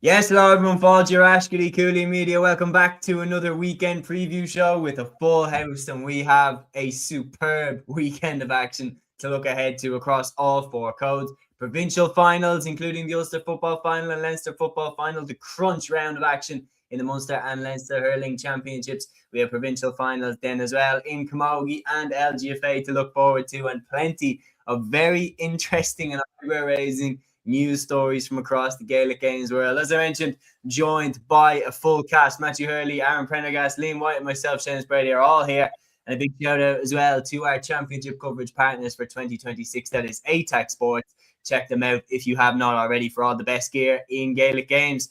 Yes, hello everyone, Fáilte Ashkely, Cúilín Media. Welcome back to another weekend preview show with a full house, and we have a superb weekend of action to look ahead to across all four codes. Provincial finals, including the Ulster Football Final and Leinster Football Final, the crunch round of action in the Munster and Leinster Hurling Championships. We have provincial finals then as well in Camogie and LGFA to look forward to, and plenty of very interesting and eyebrow-raising news stories from across the Gaelic games world. As I mentioned, joined by a full cast. Matthew Hurley, Aaron Prendergast, Liam White and myself, Seamus Brady are all here. And a big shout out as well to our championship coverage partners for 2026. That is ATAC Sports. Check them out if you have not already for all the best gear in Gaelic games.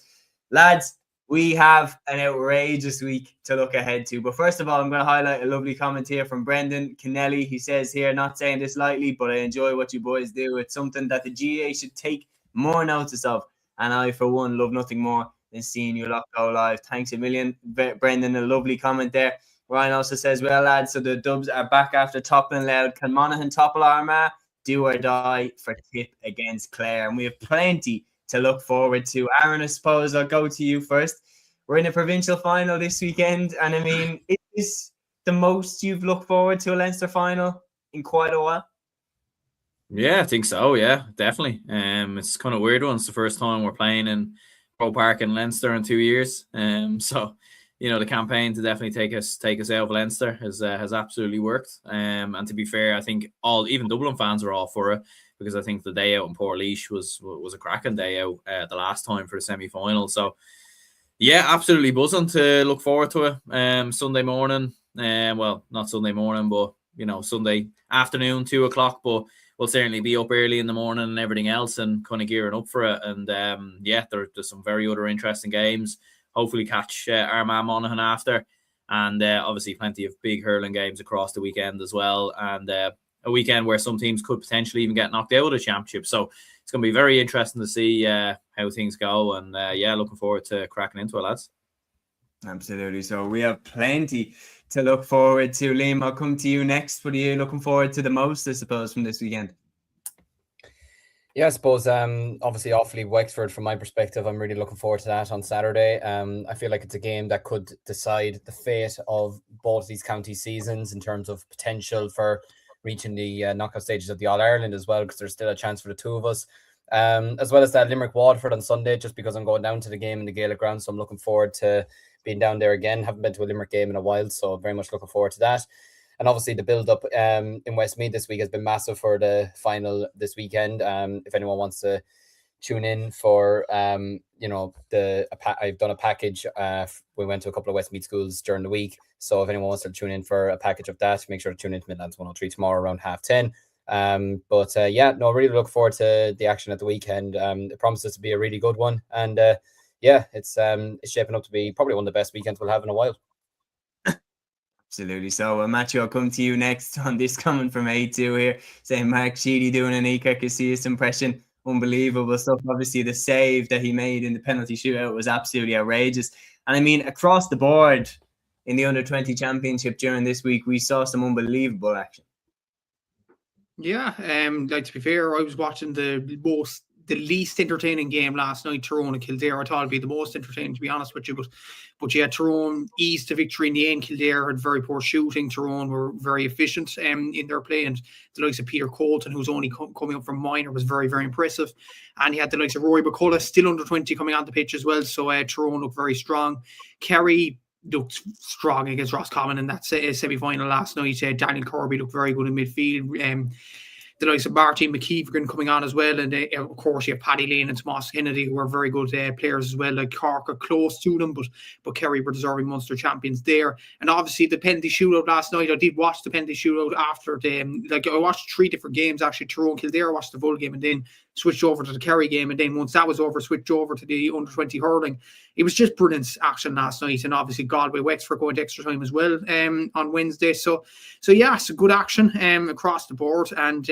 Lads, we have an outrageous week to look ahead to. But first of all, I'm going to highlight a lovely comment here from Brendan Kennelly. He says here, not saying this lightly, but I enjoy what you boys do. It's something that the GA should take more notice of. And I, for one, love nothing more than seeing you lot go live. Thanks a million, Brendan. A lovely comment there. Ryan also says, well, lads, so the Dubs are back after toppling loud. Can Monaghan topple Armagh? Do or die for Tipp against Clare. And we have plenty to look forward to. Aaron, I suppose I'll go to you first. We're in a provincial final this weekend, and I mean, is this the most you've looked forward to a Leinster final in quite a while? Yeah, I think so. Yeah, definitely. It's kind of weird one. It's the first time we're playing in Croke Park in Leinster in 2 years. So you know, the campaign to definitely take us out of Leinster has absolutely worked. And to be fair, I think even Dublin fans are all for it, because I think the day out in Portlaoise was a cracking day out the last time for the semi-final. So yeah, absolutely buzzing to look forward to it. Sunday morning, well, not Sunday morning, but you know, Sunday afternoon, 2:00. But we'll certainly be up early in the morning and everything else, and kind of gearing up for it. And yeah, there's some very other interesting games. Hopefully catch Armagh and Monaghan after, and obviously plenty of big hurling games across the weekend as well, and a weekend where some teams could potentially even get knocked out of the championship. So it's going to be very interesting to see how things go, and yeah, looking forward to cracking into it, lads. Absolutely. So we have plenty to look forward to. Liam, I'll come to you next. What are you looking forward to the most, I suppose, from this weekend? Yeah, I suppose obviously awfully Wexford from my perspective. I'm really looking forward to that on Saturday. I feel like it's a game that could decide the fate of both these county seasons in terms of potential for reaching the knockout stages of the All-Ireland as well, because there's still a chance for the two of us. As well as that Limerick-Waterford on Sunday, just because I'm going down to the game in the Gaelic ground, so I'm looking forward to being down there again. Haven't been to a Limerick game in a while, so very much looking forward to that. And obviously the build-up in Westmeath this week has been massive for the final this weekend. If anyone wants to tune in for, you know, I've done a package. We went to a couple of Westmeath schools during the week. So if anyone wants to tune in for a package of that, make sure to tune in to Midlands 103 tomorrow around 10:30. Yeah, no, really look forward to the action at the weekend. It promises to be a really good one. And yeah, it's shaping up to be probably one of the best weekends we'll have in a while. Absolutely. So, Matthew, I'll come to you next on this comment from A2 here, saying Mark Sheedy doing an Iker Casillas impression. Unbelievable stuff. Obviously, the save that he made in the penalty shootout was absolutely outrageous. And I mean, across the board in the Under-20 Championship during this week, we saw some unbelievable action. Yeah, like, to be fair, I was watching the least entertaining game last night, Tyrone and Kildare. I thought it'd be the most entertaining, to be honest with you. But yeah, Tyrone eased to victory in the end. Kildare had very poor shooting. Tyrone were very efficient in their play, and the likes of Peter Colton, who's only coming up from minor, was very, very impressive. And he had the likes of Roy McCullough, still under 20, coming on the pitch as well. So Tyrone looked very strong. Kerry looked strong against Roscommon in that semi-final last night. Daniel Kirby looked very good in midfield. The likes of Martin McKeevergan coming on as well, and of course you have Paddy Lane and Tomas Kennedy, who are very good players as well. Like Cork are close to them, but Kerry were deserving Munster champions there. And obviously the penalty shootout last night, I did watch the penalty shootout after I watched 3 different games actually. Tyrone Kildare, watched the full game, and then switched over to the Kerry game, and then once that was over, switched over to the under-20 hurling. It was just brilliant action last night, and obviously Galway Wexford going to extra time as well on Wednesday. So yeah, it's a good action across the board, and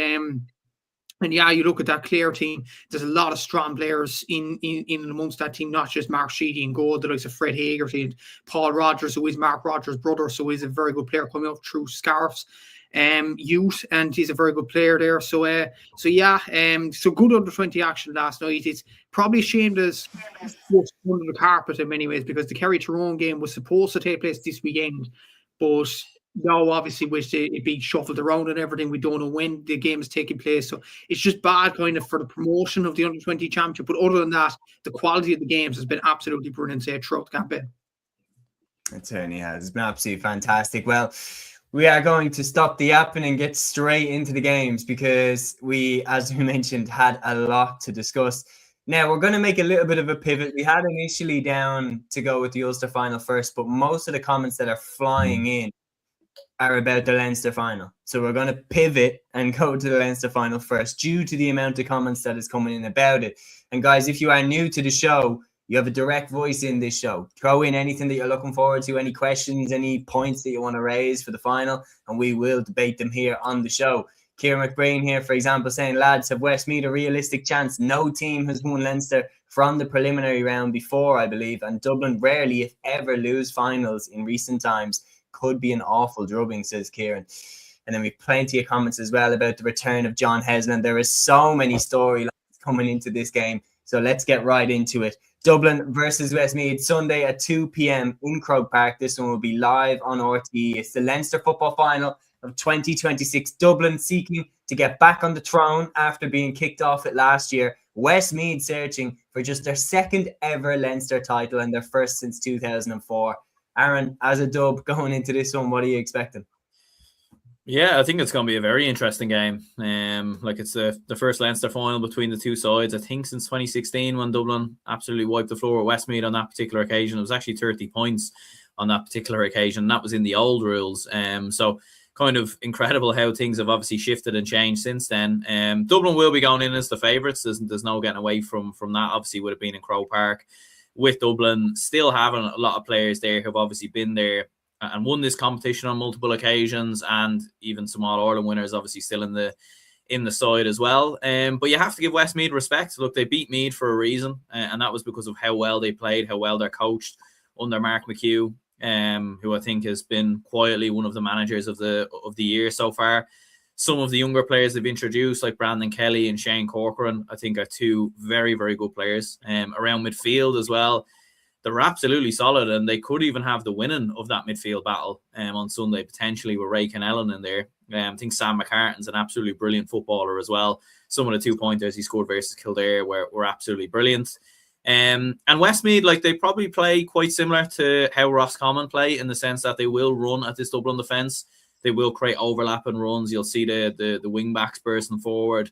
yeah, you look at that Clare team. There's a lot of strong players in amongst that team, not just Mark Sheedy in goal. The likes of Fred Hagerty and Paul Rogers, who is Mark Rogers' brother, so he's a very good player coming up through Scarfs. youth, and he's a very good player there. So so good under-20 action last night. It's probably shamed as under the carpet in many ways, because the Kerry Tyrone game was supposed to take place this weekend, but now obviously with it being shuffled around and everything, we don't know when the game is taking place. So it's just bad kind of for the promotion of the under-20 championship. But other than that, the quality of the games has been absolutely brilliant throughout the campaign. It certainly has. It's been absolutely fantastic. Well, we are going to stop the yapping and get straight into the games, because we, as we mentioned, had a lot to discuss. Now, we're going to make a little bit of a pivot. We had initially down to go with the Ulster Final first, but most of the comments that are flying in are about the Leinster Final. So we're going to pivot and go to the Leinster Final first, due to the amount of comments that is coming in about it. And guys, if you are new to the show, you have a direct voice in this show. Throw in anything that you're looking forward to, any questions, any points that you want to raise for the final, and we will debate them here on the show. Kieran McBrain here, for example, saying, lads, have Westmeath a realistic chance? No team has won Leinster from the preliminary round before, I believe, and Dublin rarely, if ever, lose finals in recent times. Could be an awful drubbing, says Kieran. And then we've plenty of comments as well about the return of John Heslin. There is so many storylines coming into this game, so let's get right into it. Dublin versus Westmeath, Sunday at 2 p.m. in Croke Park. This one will be live on RTE. It's the Leinster Football Final of 2026. Dublin seeking to get back on the throne after being kicked off it last year. Westmeath searching for just their second ever Leinster title and their first since 2004. Aaron, as a Dub going into this one, what are you expecting? Yeah, I think it's going to be a very interesting game. It's the first Leinster final between the two sides, I think, since 2016, when Dublin absolutely wiped the floor with Westmeath on that particular occasion. It was actually 30 points on that particular occasion. That was in the old rules. So kind of incredible how things have obviously shifted and changed since then. Dublin will be going in as the favourites. There's no getting away from that. Obviously, would have been in Croke Park. With Dublin still having a lot of players there who've obviously been there and won this competition on multiple occasions, and even some All-Ireland winners obviously still in the side as well. But you have to give Westmeath respect. Look, they beat Meath for a reason, and that was because of how well they played, how well they're coached under Mark McHugh, who I think has been quietly one of the managers of the year so far. Some of the younger players they've introduced, like Brandon Kelly and Shane Corcoran, I think are two very, very good players. Around midfield as well, they're absolutely solid, and they could even have the winning of that midfield battle on Sunday, potentially with Ray Kennellan in there. I think Sam McCartan's an absolutely brilliant footballer as well. Some of the 2-pointers he scored versus Kildare were absolutely brilliant. And Westmeath, they probably play quite similar to how Roscommon play, in the sense that they will run at this Dublin defence. They will create overlapping runs. You'll see the wing backs bursting forward.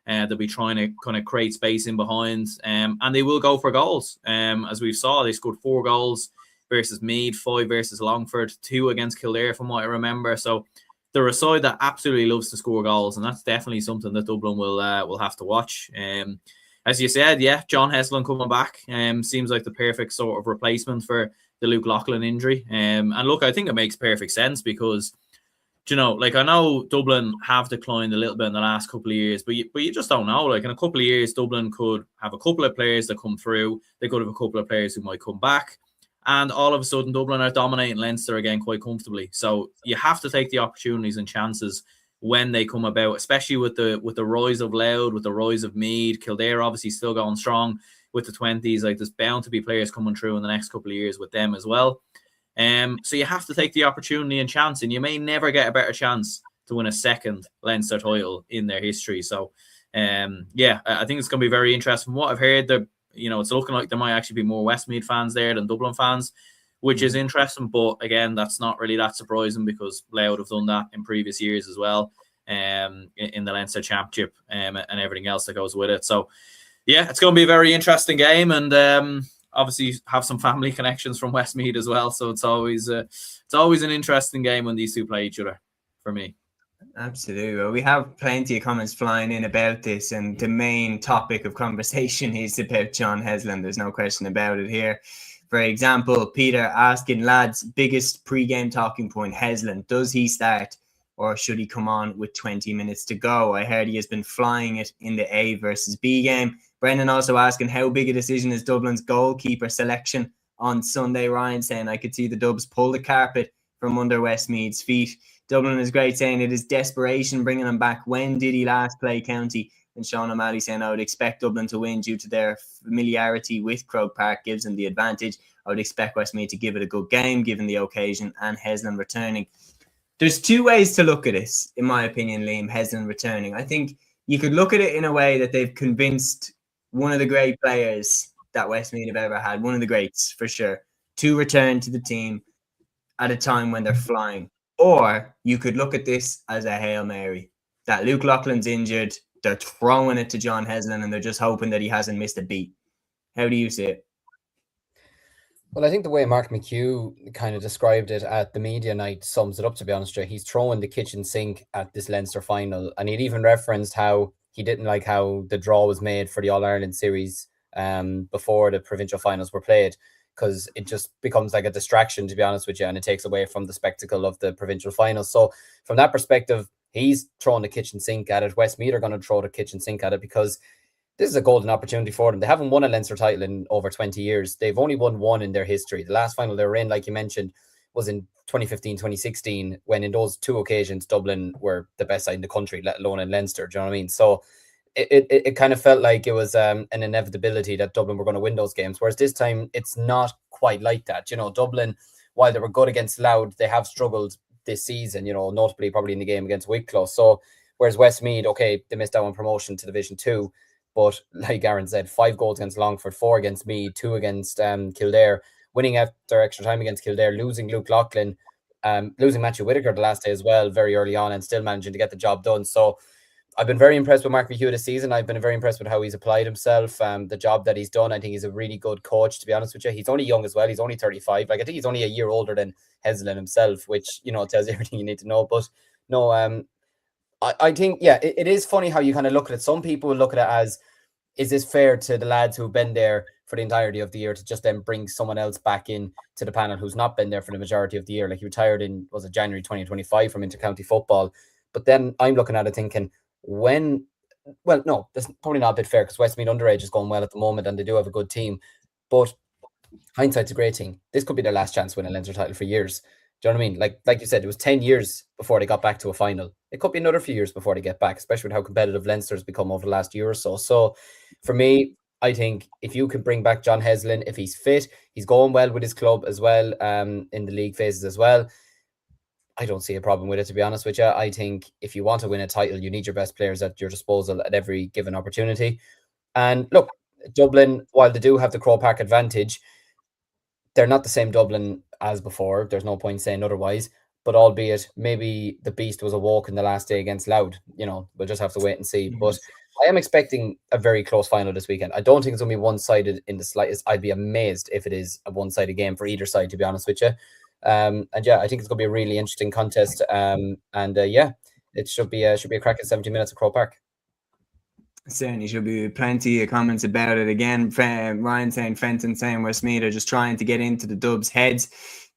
They'll be trying to kind of create space in behind. And they will go for goals. As we saw, they scored 4 goals versus Meath, 5 versus Longford, 2 against Kildare, from what I remember. So they're a side that absolutely loves to score goals, and that's definitely something that Dublin will have to watch. As you said, yeah, John Heslin coming back seems like the perfect sort of replacement for the Luke Loughlin injury. And look, I think it makes perfect sense, because I know Dublin have declined a little bit in the last couple of years, but you just don't know. In a couple of years, Dublin could have a couple of players that come through. They could have a couple of players who might come back, and all of a sudden, Dublin are dominating Leinster again quite comfortably. So you have to take the opportunities and chances when they come about, especially with the rise of Louth, with the rise of Meath. Kildare obviously still going strong with the 20s. There's bound to be players coming through in the next couple of years with them as well. So you have to take the opportunity and chance, and you may never get a better chance to win a second Leinster title in their history. So, I think it's going to be very interesting. From what I've heard, it's looking like there might actually be more Westmeath fans there than Dublin fans, which is interesting. But again, that's not really that surprising, because Louth have done that in previous years as well, in the Leinster Championship and everything else that goes with it. So, yeah, it's going to be a very interesting game, and obviously have some family connections from Westmeath as well, so it's always an interesting game when these two play each other, for me. Absolutely. Well, we have plenty of comments flying in about this, and the main topic of conversation is about John Heslin. There's no question about it here. For example, Peter asking, lads, biggest pre-game talking point, Heslin, does he start, or should he come on with 20 minutes to go? I heard he has been flying it in the A versus B game. Brendan also asking, how big a decision is Dublin's goalkeeper selection on Sunday? Ryan saying, I could see the Dubs pull the carpet from under Westmeath's feet. Dublin is great, saying it is desperation bringing him back. When did he last play county? And Sean O'Malley saying, I would expect Dublin to win due to their familiarity with Croke Park gives them the advantage. I would expect Westmeath to give it a good game, given the occasion, and Heslin returning. There's two ways to look at this, in my opinion, Liam, Heslin returning. I think you could look at it in a way that they've convinced one of the great players that Westmeath have ever had, one of the greats for sure, to return to the team at a time when they're flying. Or you could look at this as a Hail Mary, that Luke Loughlin's injured, they're throwing it to John Heslin, and they're just hoping that he hasn't missed a beat. How do you see it? Well, I think the way Mark McHugh kind of described it at the media night sums it up, to be honest. He's throwing the kitchen sink at this Leinster final. And he'd even referenced how he didn't like how the draw was made for the All-Ireland series before the provincial finals were played, because it just becomes like a distraction, to be honest with you, and it takes away from the spectacle of the provincial finals. So from that perspective, he's throwing the kitchen sink at it. Westmeath are going to throw the kitchen sink at it, because this is a golden opportunity for them. They haven't won a Leinster title in over 20 years. They've only won one in their history. The last final they were in, like you mentioned, was in 2015, 2016, when in those two occasions, Dublin were the best side in the country, let alone in Leinster. Do you know what I mean? So it kind of felt like it was an inevitability that Dublin were going to win those games. Whereas this time, it's not quite like that. You know, Dublin, while they were good against Louth, they have struggled this season, you know, notably probably in the game against Wicklow. So whereas Westmeath, okay, they missed out on promotion to Division 2, but like Aaron said, 5 goals against Longford, 4 against Meath, 2 against Kildare, winning after extra time against Kildare, losing Luke Loughlin, losing Matthew Whitaker the last day as well, very early on, and still managing to get the job done. So I've been very impressed with Mark McHugh this season. I've been very impressed with how he's applied himself, the job that he's done. I think he's a really good coach, to be honest with you. He's only young as well. He's only 35. Like, I think he's only a year older than Heslin himself, which, you know, tells you everything you need to know. But no, I think, yeah, it is funny how you kind of look at it. Some people look at it as, is this fair to the lads who've been there for the entirety of the year to just then bring someone else back in to the panel who's not been there for the majority of the year? Like, he retired in, was it January 2025 from intercounty football? But then I'm looking at it thinking, well, no, that's probably not a bit fair, because Westmeath underage is going well at the moment and they do have a good team. But hindsight's a great thing. This could be their last chance to win a Leinster title for years. Do you know what I mean? Like you said, it was 10 years before they got back to a final. It could be another few years before they get back, especially with how competitive Leinster has become over the last year or so. So for me, I think if you can bring back John Heslin, if he's fit, he's going well with his club as well, in the league phases as well, I don't see a problem with it, to be honest with you. I think if you want to win a title, you need your best players at your disposal at every given opportunity. And look, Dublin, while they do have the Croke Park advantage, they're not the same Dublin as before. There's no point saying otherwise. But albeit, maybe the beast was awoke in the last day against Louth. You know, we'll just have to wait and see. But I am expecting a very close final this weekend. I don't think it's going to be one-sided in the slightest. I'd be amazed if it is a one-sided game for either side, to be honest with you. And yeah, I think it's going to be a really interesting contest. Yeah, it should be a cracking 70 minutes at Croke Park. Certainly should be plenty of comments about it. Again, Ryan saying, Fenton saying Westmeath are just trying to get into the Dubs' heads.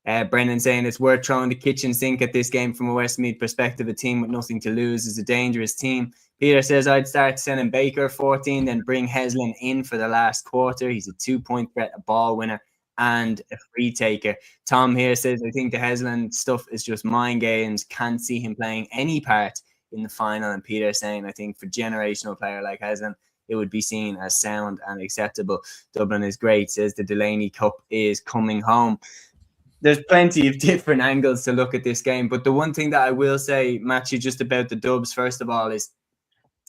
Brendan saying it's worth throwing the kitchen sink at this game from a Westmeath perspective. A team with nothing to lose is a dangerous team. Peter says I'd start sending Baker 14, then bring Heslin in for the last quarter. He's a 2-point threat, a ball winner, and a free taker. Tom here says I think the Heslin stuff is just mind games. Can't see him playing any part in the final. And Peter saying I think for generational player like Heslin, it would be seen as sound and acceptable. Dublin is great, says the Delaney Cup is coming home. There's plenty of different angles to look at this game, but the one thing that I will say, Matthew, just about the Dubs, first of all, is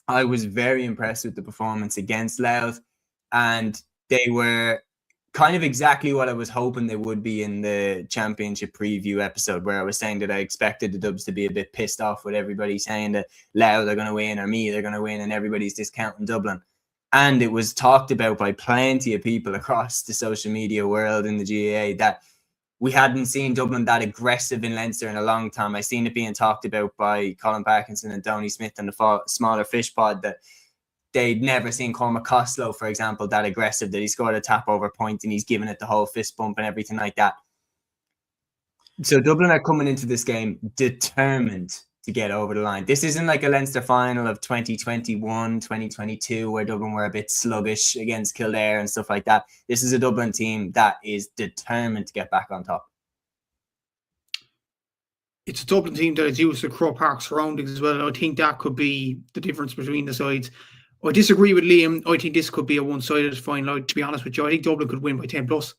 I was very impressed with the performance against Louth, and they were kind of exactly what I was hoping they would be in the championship preview episode, where I was saying that I expected the Dubs to be a bit pissed off with everybody saying that Louth are going to win or me they're going to win, and everybody's discounting Dublin. And it was talked about by plenty of people across the social media world in the GAA that we hadn't seen Dublin that aggressive in Leinster in a long time. I seen it being talked about by Colin Parkinson and Tony Smith on the Smaller Fish Pod that they'd never seen Cormac Costello, for example, that aggressive, that he scored a tap over point and he's given it the whole fist bump and everything like that. So Dublin are coming into this game determined to get over the line. This isn't like a Leinster final of 2021, 2022, where Dublin were a bit sluggish against Kildare and stuff like that. This is a Dublin team that is determined to get back on top. it's a Dublin team that is used to Croke Park surroundings as well. I think that could be the difference between the sides. I disagree with Liam. I think this could be a one-sided final. To be honest with you, I think Dublin could win by 10 plus.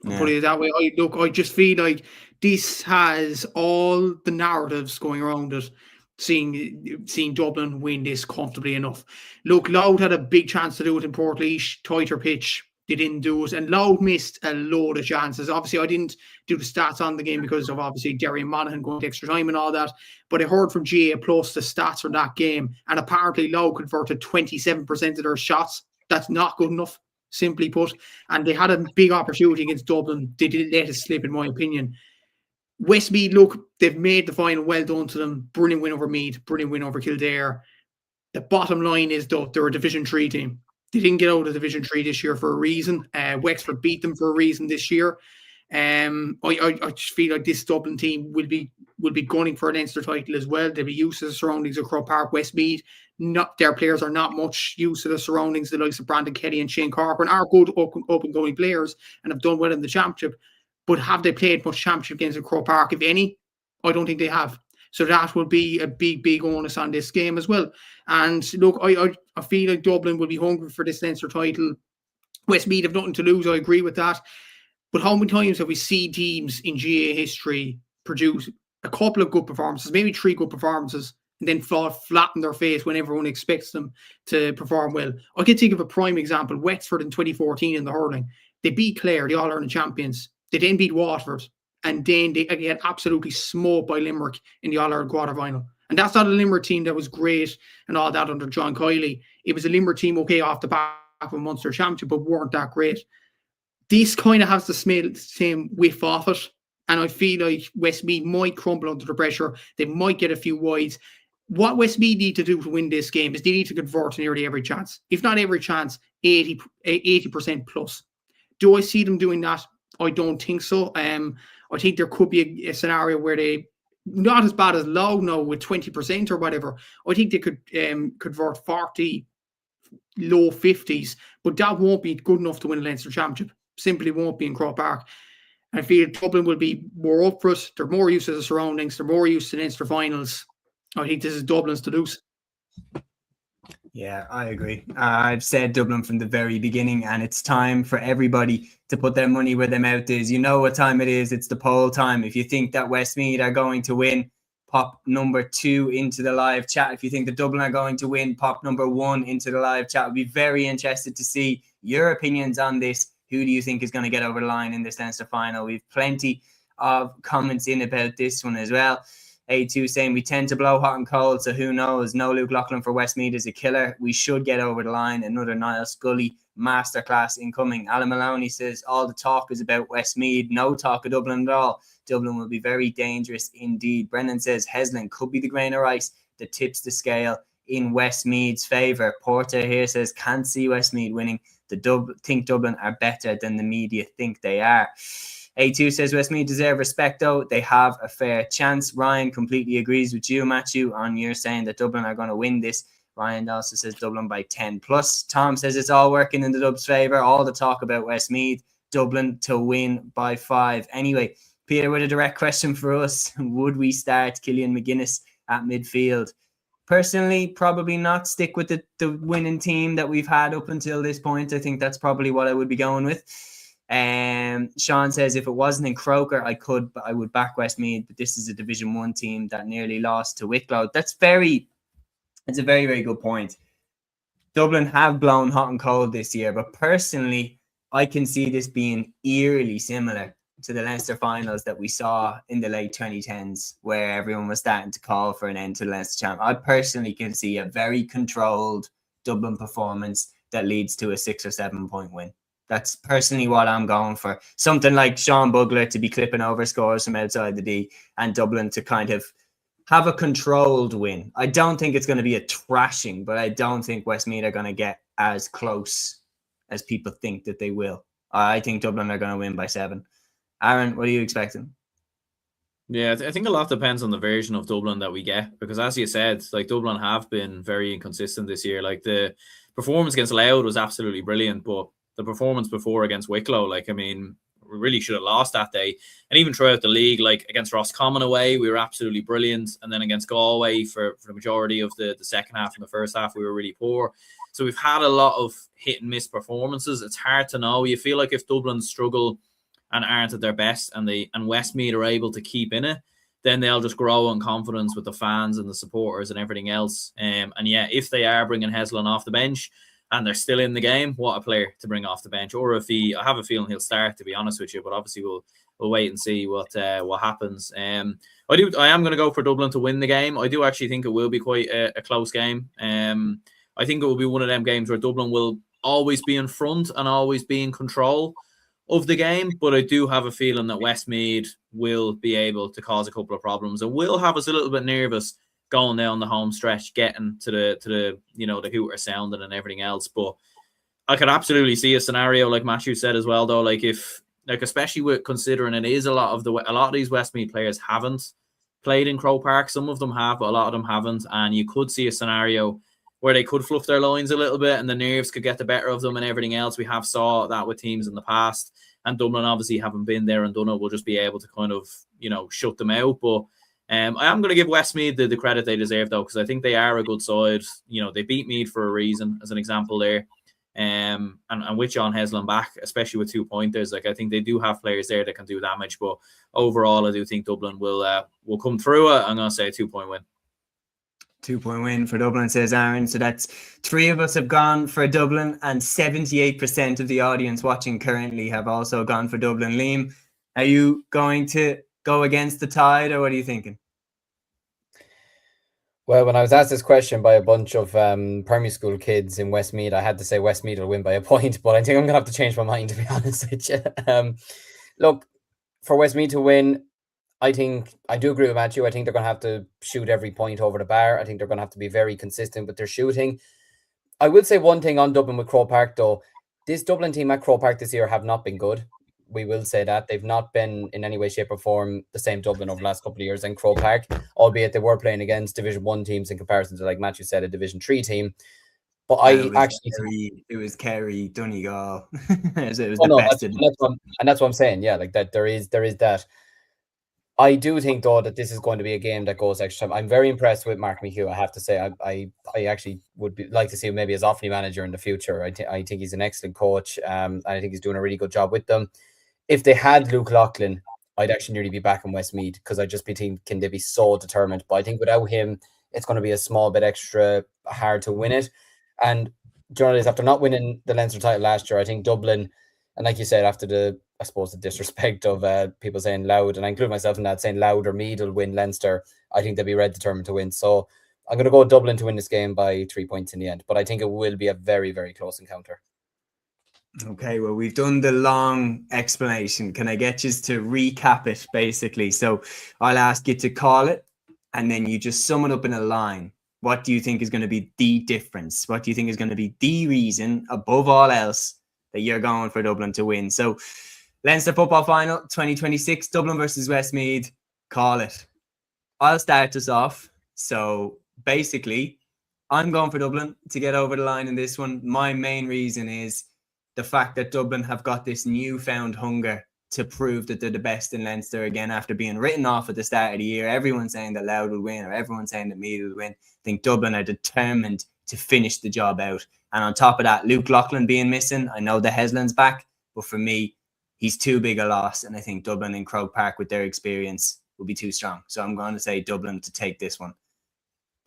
I'll put it that way. I just feel like this has all the narratives going around it, seeing Dublin win this comfortably enough. Look, Louth had a big chance to do it in Portlaoise, tighter pitch. They didn't do it, and Louth missed a load of chances. Obviously, I didn't do the stats on the game because of obviously Derry and Monaghan going to extra time and all that. But I heard from GA Plus the stats from that game, and apparently Louth converted 27% of their shots. That's not good enough, simply put. And they had a big opportunity against Dublin. They didn't let it slip, in my opinion. Westmeath, look, they've made the final. Well done to them. Brilliant win over Meath. Brilliant win over Kildare. The bottom line is, though, they're a Division 3 team. They didn't get out of Division 3 this year for a reason. Wexford beat them for a reason this year. I just feel like this Dublin team will be gunning for an Leinster title as well. They'll be used to the surroundings of Croke Park. Westmeath, their players are not much used to the surroundings. The likes of Brandon Kelly and Shane Corcoran are good up-and-going players and have done well in the championship. But have they played much championship games at Croke Park, if any? I don't think they have. So that will be a big onus on this game as well. And look, I feel like Dublin will be hungry for this Leinster title. Westmeath have nothing to lose. I agree with that. But how many times have we seen teams in GA history produce a couple of good performances, maybe 3 good performances, and then fall flat in their face when everyone expects them to perform well? I can think of a prime example. Wexford in 2014 in the hurling. They beat Clare, the All-Ireland champions. They then beat Waterford. And then they get absolutely smoked by Limerick in the All-Ireland quarter-final. And that's not a Limerick team that was great and all that under John Cúilín. It was a Limerick team, okay, off the back of a Munster championship, but weren't that great. This kind of has the same whiff off it. And I feel like Westmeath might crumble under the pressure. They might get a few wides. What Westmeath need to do to win this game is they need to convert nearly every chance. If not every chance, 80% plus. Do I see them doing that? I don't think so. I think there could be a scenario where they, not as bad as Louth now with 20% or whatever. I think they could convert 40, low 50s, but that won't be good enough to win a Leinster championship. Simply won't be in Croke Park. I feel Dublin will be more up for it. They're more used to the surroundings. They're more used to Leinster finals. I think this is Dublin's to lose. Yeah, I agree. I've said Dublin from the very beginning, and it's time for everybody to put their money where their mouth is. You know what time it is. It's the poll time. If you think that Westmeath are going to win, pop number 2 into the live chat. If you think the Dublin are going to win, pop number 1 into the live chat. I'll be very interested to see your opinions on this. Who do you think is going to get over the line in this Leinster final? We've plenty of comments in about this one as well. A2 saying we tend to blow hot and cold, so who knows? No Luke Loughlin for Westmeath is a killer. We should get over the line. Another Niall Scully masterclass incoming. Alan Maloney says all the talk is about Westmeath, no talk of Dublin at all. Dublin will be very dangerous indeed. Brendan says Heslin could be the grain of rice that tips the scale in Westmeath's favour. Porter here says can't see Westmeath winning. Think Dublin are better than the media think they are. A2 says Westmeath deserve respect though. They have a fair chance. Ryan completely agrees with you, Matthew, on your saying that Dublin are going to win this. Ryan also says Dublin by 10 plus. Tom says it's all working in the Dubs' favour. All the talk about Westmeath. Dublin to win by 5. Anyway, Peter, with a direct question for us. Would we start Killian McGuinness at midfield? Personally, probably not. Stick with the winning team that we've had up until this point. I think that's probably what I would be going with. Sean says if it wasn't in Croker, I would back Westmeath, but this is a Division 1 team that nearly lost to Wicklow. It's a very, very good point. Dublin have blown hot and cold this year, but personally, I can see this being eerily similar to the Leinster finals that we saw in the late 2010s, where everyone was starting to call for an end to the Leinster champ. I personally can see a very controlled Dublin performance that leads to a 6 or 7 point win. That's personally what I'm going for. Something like Sean Bugler to be clipping over scores from outside the D and Dublin to kind of have a controlled win. I don't think it's going to be a thrashing, but I don't think Westmeath are going to get as close as people think that they will. I think Dublin are going to win by 7. Aaron, what are you expecting? Yeah, I think a lot depends on the version of Dublin that we get, because as you said, like Dublin have been very inconsistent this year. Like the performance against Louth was absolutely brilliant, but the performance before against Wicklow, like, I mean, we really should have lost that day. And even throughout the league, like against Roscommon away, we were absolutely brilliant. And then against Galway for the majority of the second half and the first half, we were really poor. So we've had a lot of hit and miss performances. It's hard to know. You feel like if Dublin struggle and aren't at their best and Westmeath are able to keep in it, then they'll just grow in confidence with the fans and the supporters and everything else. And yeah, if they are bringing Heslin off the bench and they're still in the game, what a player to bring off the bench. Or if I have a feeling he'll start, to be honest with you, but obviously we'll wait and see what happens. I am going to go for Dublin to win the game. I do actually think it will be quite a close game. I think it will be one of them games where Dublin will always be in front and always be in control of the game, but I do have a feeling that Westmeath will be able to cause a couple of problems and will have us a little bit nervous going down the home stretch, getting to the the hooter sounding and everything else. But I could absolutely see a scenario like Matthew said as well, though, especially with considering it is a lot of these Westmeath players haven't played in Croke Park. Some of them have, but a lot of them haven't, and you could see a scenario where they could fluff their lines a little bit and the nerves could get the better of them and everything else. We have saw that with teams in the past, and Dublin obviously haven't been there and done it. We'll just be able to kind of, shut them out. But I am going to give Westmeath the credit they deserve, though, because I think they are a good side. They beat Meath for a reason, as an example there. And with John Heslin back, especially with 2 pointers, I think they do have players there that can do damage. But overall, I do think Dublin will come through it. I'm going to say a 2-point win. 2-point win for Dublin, says Aaron. So that's 3 of us have gone for Dublin, and 78% of the audience watching currently have also gone for Dublin. Liam, are you going to go against the tide, or what are you thinking? Well, when I was asked this question by a bunch of primary school kids in Westmeath, I had to say Westmeath will win by a point, but I think I'm going to have to change my mind, to be honest with you. Look, for Westmeath to win, I think I do agree with Matthew. I think they're going to have to shoot every point over the bar. I think they're going to have to be very consistent with their shooting. I will say one thing on Dublin with Croke Park, though. This Dublin team at Croke Park this year have not been good. We will say that. They've not been in any way, shape or form the same Dublin over the last couple of years in Croke Park, albeit they were playing against Division 1 teams in comparison to, like Matthew said, a Division 3 team. But it was Kerry, Donegal. It was that's what I'm saying. Yeah, like that there is that. I do think, though, that this is going to be a game that goes extra time. I'm very impressed with Mark McHugh, I have to say. I actually would like to see him maybe as Offaly manager in the future. I think he's an excellent coach. I think he's doing a really good job with them. If they had Luke Loughlin, I'd actually nearly be back in Westmeath, because I just think can they be so determined. But I think without him, it's going to be a small bit extra hard to win it. And journalists, after not winning the Leinster title last year, I think Dublin, and like you said, after the disrespect of people saying Loud, and I include myself in that, saying Loud or Meath will win Leinster, I think they'll be determined to win. So I'm going to go Dublin to win this game by 3 points in the end. But I think it will be a very, very close encounter. Okay, well, we've done the long explanation. Can I get you to recap it, basically? So I'll ask you to call it, and then you just sum it up in a line. What do you think is going to be the difference? What do you think is going to be the reason, above all else, that you're going for Dublin to win? So Leinster Football Final 2026, Dublin versus Westmeath. Call it. I'll start us off. So basically, I'm going for Dublin to get over the line in this one. My main reason is the fact that Dublin have got this newfound hunger to prove that they're the best in Leinster again after being written off at the start of the year. Everyone's saying that Louth will win, or everyone's saying that Meath will win. I think Dublin are determined to finish the job out. And on top of that, Luke Loughlin being missing, I know the Heslin's back, but for me, he's too big a loss. And I think Dublin and Croke Park, with their experience, will be too strong. So I'm going to say Dublin to take this one.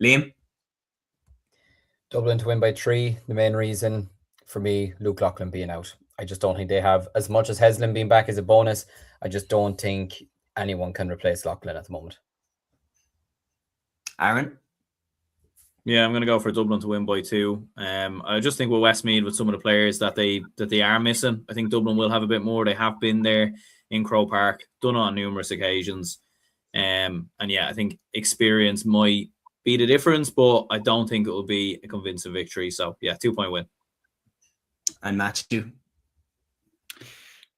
Liam? Dublin to win by 3. The main reason for me, Luke Loughlin being out. I just don't think they have, as much as Heslin being back as a bonus, I just don't think anyone can replace Loughlin at the moment. Aaron? Yeah, I'm going to go for Dublin to win by 2. I just think with Westmeath, with some of the players that they are missing, I think Dublin will have a bit more. They have been there in Croke Park, done it on numerous occasions. And yeah, I think experience might be the difference, but I don't think it will be a convincing victory. So yeah, 2-point win. And Matthew?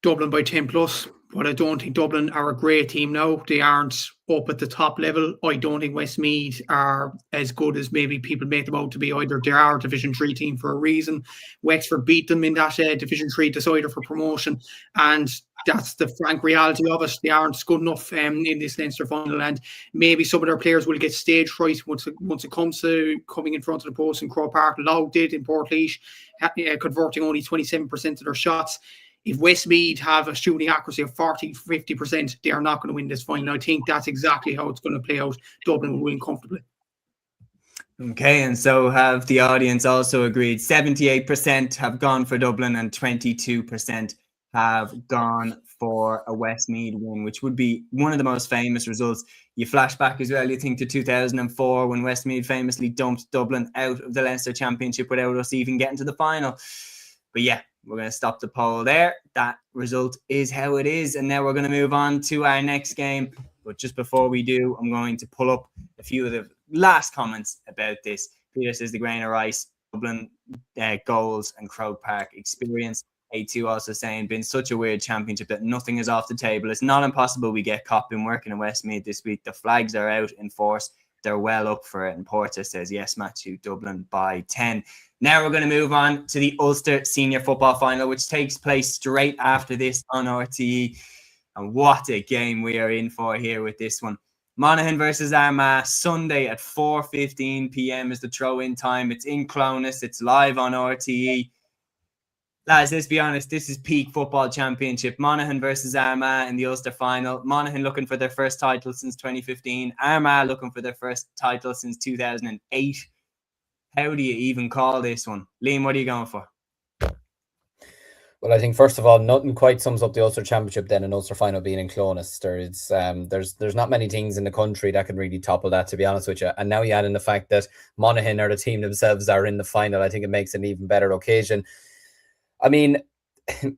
Dublin by 10 plus, but I don't think Dublin are a great team now. They aren't up at the top level. I don't think Westmeath are as good as maybe people make them out to be either. They are a Division 3 team for a reason. Wexford beat them in that Division 3 decider for promotion, and that's the frank reality of it. They aren't good enough in this Leinster final, and maybe some of their players will get stage fright once it comes to coming in front of the post in Croke Park. Lough did in Portlaoise, converting only 27% of their shots. If Westmeath have a shooting accuracy of 40-50%, they are not going to win this final. I think that's exactly how it's going to play out. Dublin will win comfortably. Okay, and so have the audience also agreed. 78% have gone for Dublin and 22% have gone for a Westmeath win, which would be one of the most famous results. You flash back as well, you think to 2004 when Westmeath famously dumped Dublin out of the Leinster Championship without us even getting to the final. But yeah, we're going to stop the poll there. That result is how it is. And now we're going to move on to our next game. But just before we do, I'm going to pull up a few of the last comments about this. Peter says the grain of rice, Dublin goals and Croke Park experience. A2 also saying, been such a weird championship that nothing is off the table. It's not impossible we get caught in working in Westmeath this week. The flags are out in force. They're well up for it. And Porta says, yes, Matthew, Dublin by 10. Now we're going to move on to the Ulster Senior Football Final, which takes place straight after this on RTE. And what a game we are in for here with this one. Monaghan versus Armagh, Sunday at 4:15 p.m. is the throw-in time. It's in Clonus. It's live on RTE. Lads, let's be honest, this is peak football championship. Monaghan versus Armagh in the Ulster Final. Monaghan looking for their first title since 2015. Armagh looking for their first title since 2008. How do you even call this one? Liam, what are you going for? Well, I think first of all, nothing quite sums up the Ulster Championship than an Ulster Final being in Clonus. There's not many things in the country that can really topple that, to be honest with you. And now you add in the fact that Monaghan or the team themselves are in the final. I think it makes an even better occasion. I mean,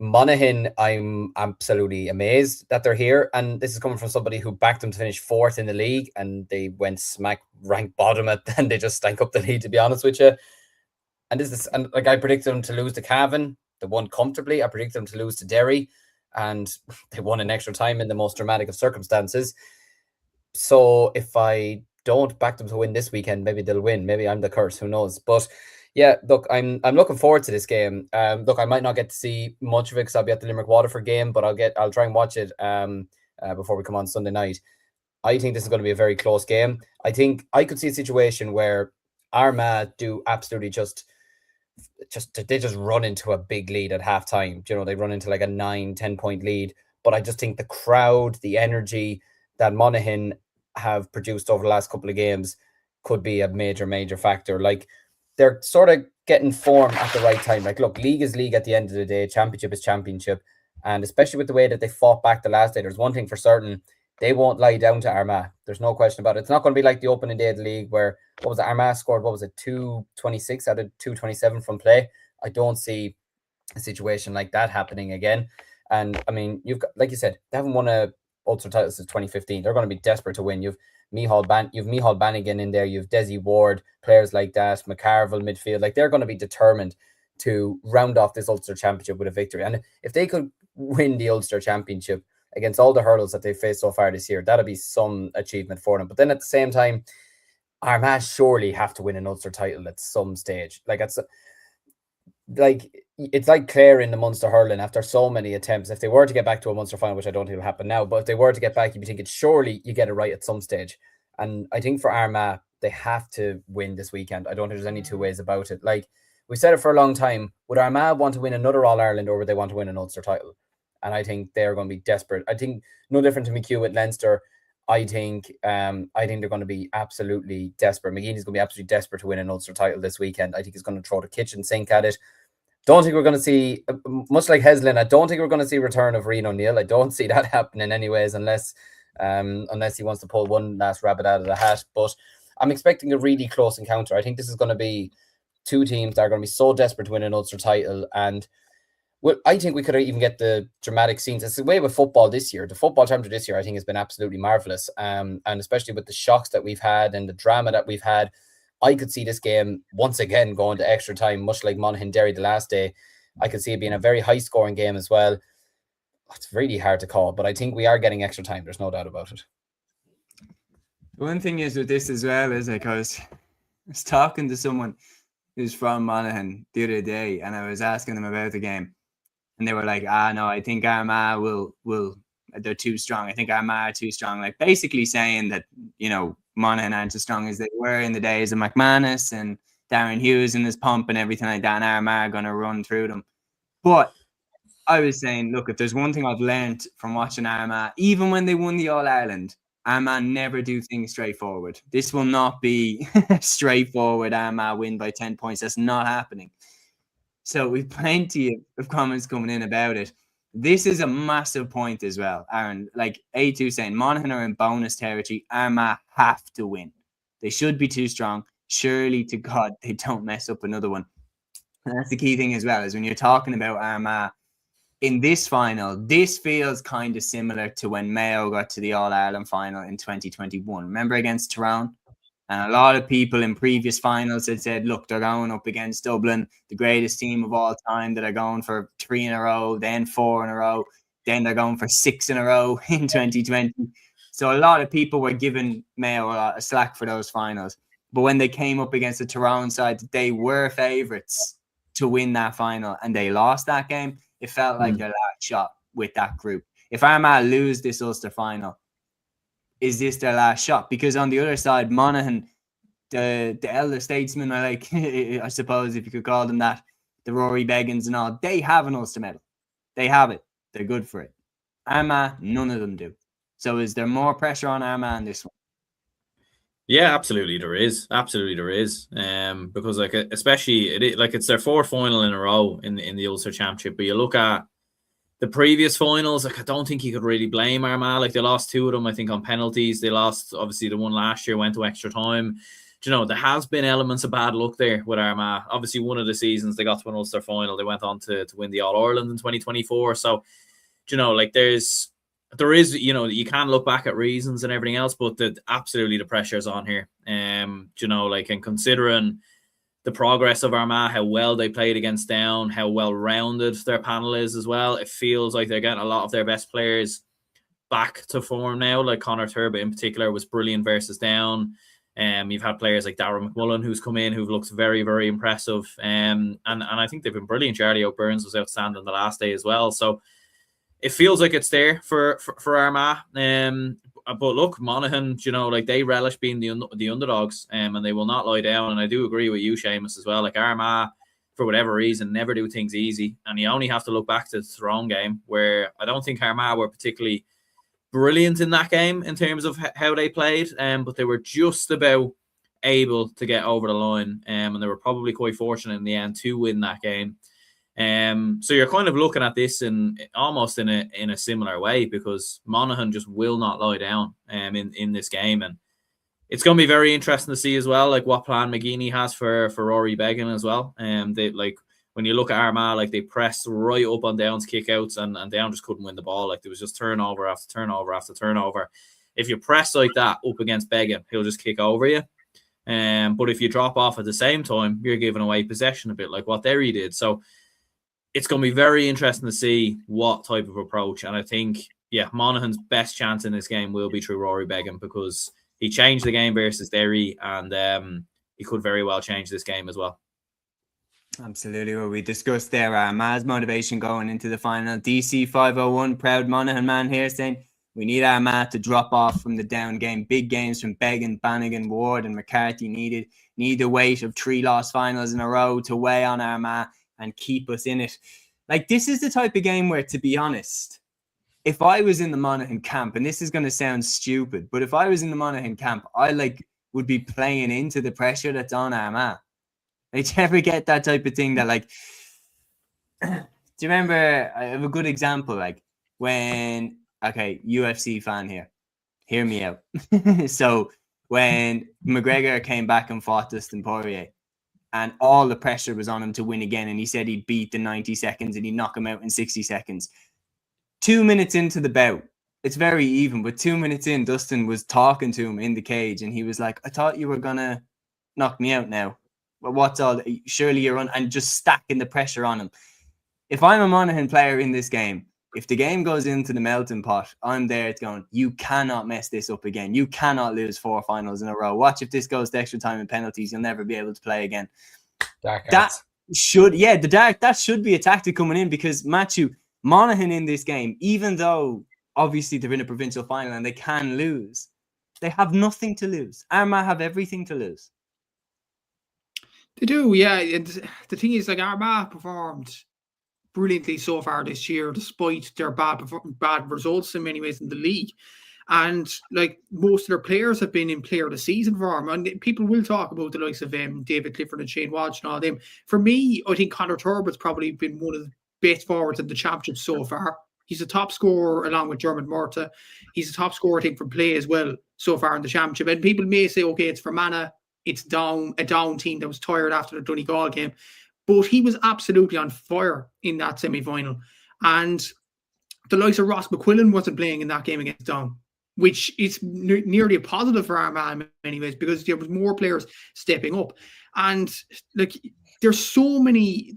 Monaghan, I'm absolutely amazed that they're here. And this is coming from somebody who backed them to finish 4th in the league, and they went smack rank bottom and they just stank up the league, to be honest with you. And I predicted them to lose to Cavan. They won comfortably. I predicted them to lose to Derry, and they won in extra time in the most dramatic of circumstances. So if I don't back them to win this weekend, maybe they'll win. Maybe I'm the curse. Who knows? But yeah, look, I'm looking forward to this game. Look, I might not get to see much of it because I'll be at the Limerick Waterford game, but I'll try and watch it before we come on Sunday night. I think this is going to be a very close game. I think I could see a situation where Armagh do absolutely just run into a big lead at halftime. You know, they run into like a 9-10 point lead. But I just think the crowd, the energy that Monaghan have produced over the last couple of games could be a major factor. Like, they're sort of getting form at the right time. Like, look, league is league at the end of the day. Championship is championship. And especially with the way that they fought back the last day, there's one thing for certain. They won't lie down to Armagh. There's no question about it. It's not going to be like the opening day of the league where, Armagh scored, 226 out of 227 from play. I don't see a situation like that happening again. And, I mean, you've got, like you said, they haven't won a Ulster title since 2015. They're going to be desperate to win. You've Micheál Bannigan in there. You've Desi Ward, players like that, McCarville midfield. Like, they're going to be determined to round off this Ulster Championship with a victory. And if they could win the Ulster Championship against all the hurdles that they've faced so far this year, that'll be some achievement for them. But then at the same time, Armagh surely have to win an Ulster title at some stage. It's like Clare in the Munster hurling after so many attempts. If they were to get back to a Munster final, which I don't think will happen now, but if they were to get back, you'd be thinking surely you get it right at some stage. And I think for Armagh, they have to win this weekend. I don't think there's any two ways about it. Like, we said it for a long time. Would Armagh want to win another All-Ireland, or would they want to win an Ulster title? And I think they're going to be desperate. I think no different to McHugh with Leinster. I think they're going to be absolutely desperate. McGeeney's going to be absolutely desperate to win an Ulster title this weekend. I think he's going to throw the kitchen sink at it. Don't think we're going to see, much like Heslin, I don't think we're going to see return of Rian O'Neill. I don't see that happening anyways, unless he wants to pull one last rabbit out of the hat. But I'm expecting a really close encounter. I think this is going to be two teams that are going to be so desperate to win an Ulster title. And well, I think we could even get the dramatic scenes. It's the way with football this year. The football championship this year, I think, has been absolutely marvellous. And especially with the shocks that we've had and the drama that we've had, I could see this game once again going to extra time, much like Monaghan Derry the last day. I could see it being a very high-scoring game as well. it's really hard to call, but I think we are getting extra time. There's no doubt about it. One thing is with this as well is like I was talking to someone who's from Monaghan the other day, and I was asking them about the game, and they were like, no, I think Armagh will they're too strong. I think Armagh are too strong. Like basically saying that, you know, Monaghan aren't as strong as they were in the days of McManus and Darren Hughes and his pump and everything like that, and Armagh are going to run through them. But I was saying, look, if there's one thing I've learned from watching Armagh, even when they won the All-Ireland, Armagh never do things straightforward. This will not be straightforward. Armagh win by 10 points. That's not happening. So we've plenty of comments coming in about it. This is a massive point as well, Aaron. Like A2 saying, Monaghan are in bonus territory. Armagh have to win. They should be too strong. Surely to God, they don't mess up another one. And that's the key thing as well, is when you're talking about Armagh in this final, this feels kind of similar to when Mayo got to the All-Ireland final in 2021. Remember against Tyrone? And a lot of people in previous finals had said, look, they're going up against Dublin, the greatest team of all time, that are going for 3 in a row, then 4 in a row, then they're going for 6 in a row in 2020. So a lot of people were giving Mayo a lot of slack for those finals. But when they came up against the Tyrone side, they were favourites to win that final, and they lost that game. It felt like their last shot with that group. If Armagh lose this Ulster final, is this their last shot? Because on the other side, Monaghan, the elder statesmen are like, I suppose if you could call them that, the Rory Beggins and all, they have an Ulster medal. They have it. They're good for it. Armagh, none of them do. So is there more pressure on Armagh in this one? Yeah, absolutely there is. Absolutely there is. Because like especially it's their 4th final in a row in the Ulster Championship. But you look at the previous finals, like I don't think you could really blame Armagh. Like they lost 2 of them, I think, on penalties. They lost obviously the one last year, went to extra time. Do you know, there has been elements of bad luck there with Armagh. Obviously, one of the seasons they got to an Ulster final, they went on to win the All-Ireland in 2024. So, do you know, like there is, you know, you can look back at reasons and everything else, but absolutely the pressure's on here. Do you know, like, and considering the progress of Armagh, how well they played against Down, how well-rounded their panel is as well, it feels like they're getting a lot of their best players back to form now. Like Conor Turbitt in particular was brilliant versus Down. You've had players like Darragh McMullen who's come in, who've looked very, very impressive. And I think they've been brilliant. Charlie O'Byrnes was outstanding the last day as well. So it feels like it's there for Armagh. But look, Monaghan, you know, like they relish being the underdogs, and they will not lie down. And I do agree with you, Seamus, as well. Like Armagh, for whatever reason, never do things easy. And you only have to look back to the Tyrone game, where I don't think Armagh were particularly brilliant in that game in terms of how they played, but they were just about able to get over the line, and they were probably quite fortunate in the end to win that game. So you're kind of looking at this in almost in a similar way, because Monaghan just will not lie down in this game, and it's going to be very interesting to see as well, like what plan McGeeney has for Rory Beggin as well. They, like, when you look at Armagh, like they pressed right up on Down's kickouts, and Down just couldn't win the ball. Like there was just turnover after turnover after turnover. If you press like that up against Beggin, he'll just kick over you. But if you drop off at the same time, you're giving away possession a bit like what Derry did. So it's going to be very interesting to see what type of approach. And I think, yeah, Monaghan's best chance in this game will be through Rory Beggin, because he changed the game versus Derry, and he could very well change this game as well. Absolutely. Well, we discussed there Armagh's motivation going into the final. DC 501, proud Monaghan man here, saying we need Armagh to drop off from the Down game. Big games from Beggin, Bannigan, Ward and McCarthy need the weight of 3 lost finals in a row to weigh on Armagh and keep us in it. Like, this is the type of game where, to be honest, if I was in the Monaghan camp, and this is going to sound stupid, but if I was in the Monaghan camp, I would be playing into the pressure that's on Armagh. Like, do you ever get that type of thing that, like, do you remember, I have a good example, like when, okay, UFC fan here, hear me out. So when McGregor came back and fought Dustin Poirier, and all the pressure was on him to win again, and he said he'd beat the 90 seconds and he'd knock him out in 60 seconds. 2 minutes into the bout, it's very even, but 2 minutes in, Dustin was talking to him in the cage, and he was like, I thought you were going to knock me out now. But what's all? Surely you're on, and just stacking the pressure on him. If I'm a Monaghan player in this game, if the game goes into the melting pot, I'm there. It's going, you cannot mess this up again. You cannot lose 4 finals in a row. Watch if this goes to extra time and penalties. You'll never be able to play again. That should be a tactic coming in, because Matthew, Monaghan in this game, even though obviously they're in a provincial final and they can lose, they have nothing to lose. Armagh have everything to lose. They do, yeah. And the thing is, like, Armagh performed brilliantly so far this year, despite their bad results in many ways in the league. And like, most of their players have been in player of the season for them. And people will talk about the likes of David Clifford and Shane Walsh and all them. For me, I think Conor Turbert's probably been one of the best forwards in the championship so far. He's a top scorer along with Dermot Murtagh. He's a top scorer, I think, from play as well so far in the championship. And people may say, okay, it's Fermanagh, it's a down team that was tired after the Donegal game. But he was absolutely on fire in that semi-final. And the likes of Ross McQuillan wasn't playing in that game against Down, which is nearly a positive for Armagh in many ways, because there was more players stepping up. And like, there's so many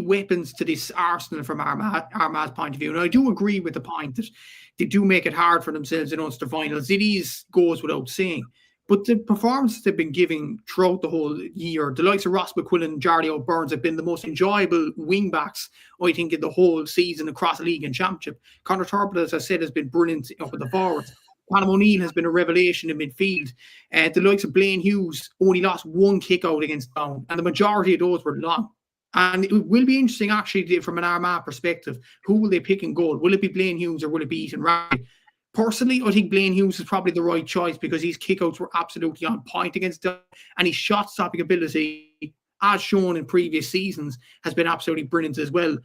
weapons to this arsenal from Armagh's point of view. And I do agree with the point that they do make it hard for themselves in Ulster finals. It goes without saying. But the performances they've been giving throughout the whole year, the likes of Ross McQuillan and Jardy O'Byrne have been the most enjoyable wing backs, I think, in the whole season across the league and championship. Conor Turbett, as I said, has been brilliant up at the forwards. Conor O'Neill has been a revelation in midfield. The likes of Blaine Hughes only lost 1 kick out against Down, and the majority of those were long. And it will be interesting, actually, from an Armagh perspective, who will they pick in goal? Will it be Blaine Hughes or will it be Ethan Riley? Personally, I think Blaine Hughes is probably the right choice, because his kickouts were absolutely on point against Down, and his shot-stopping ability, as shown in previous seasons, has been absolutely brilliant as well.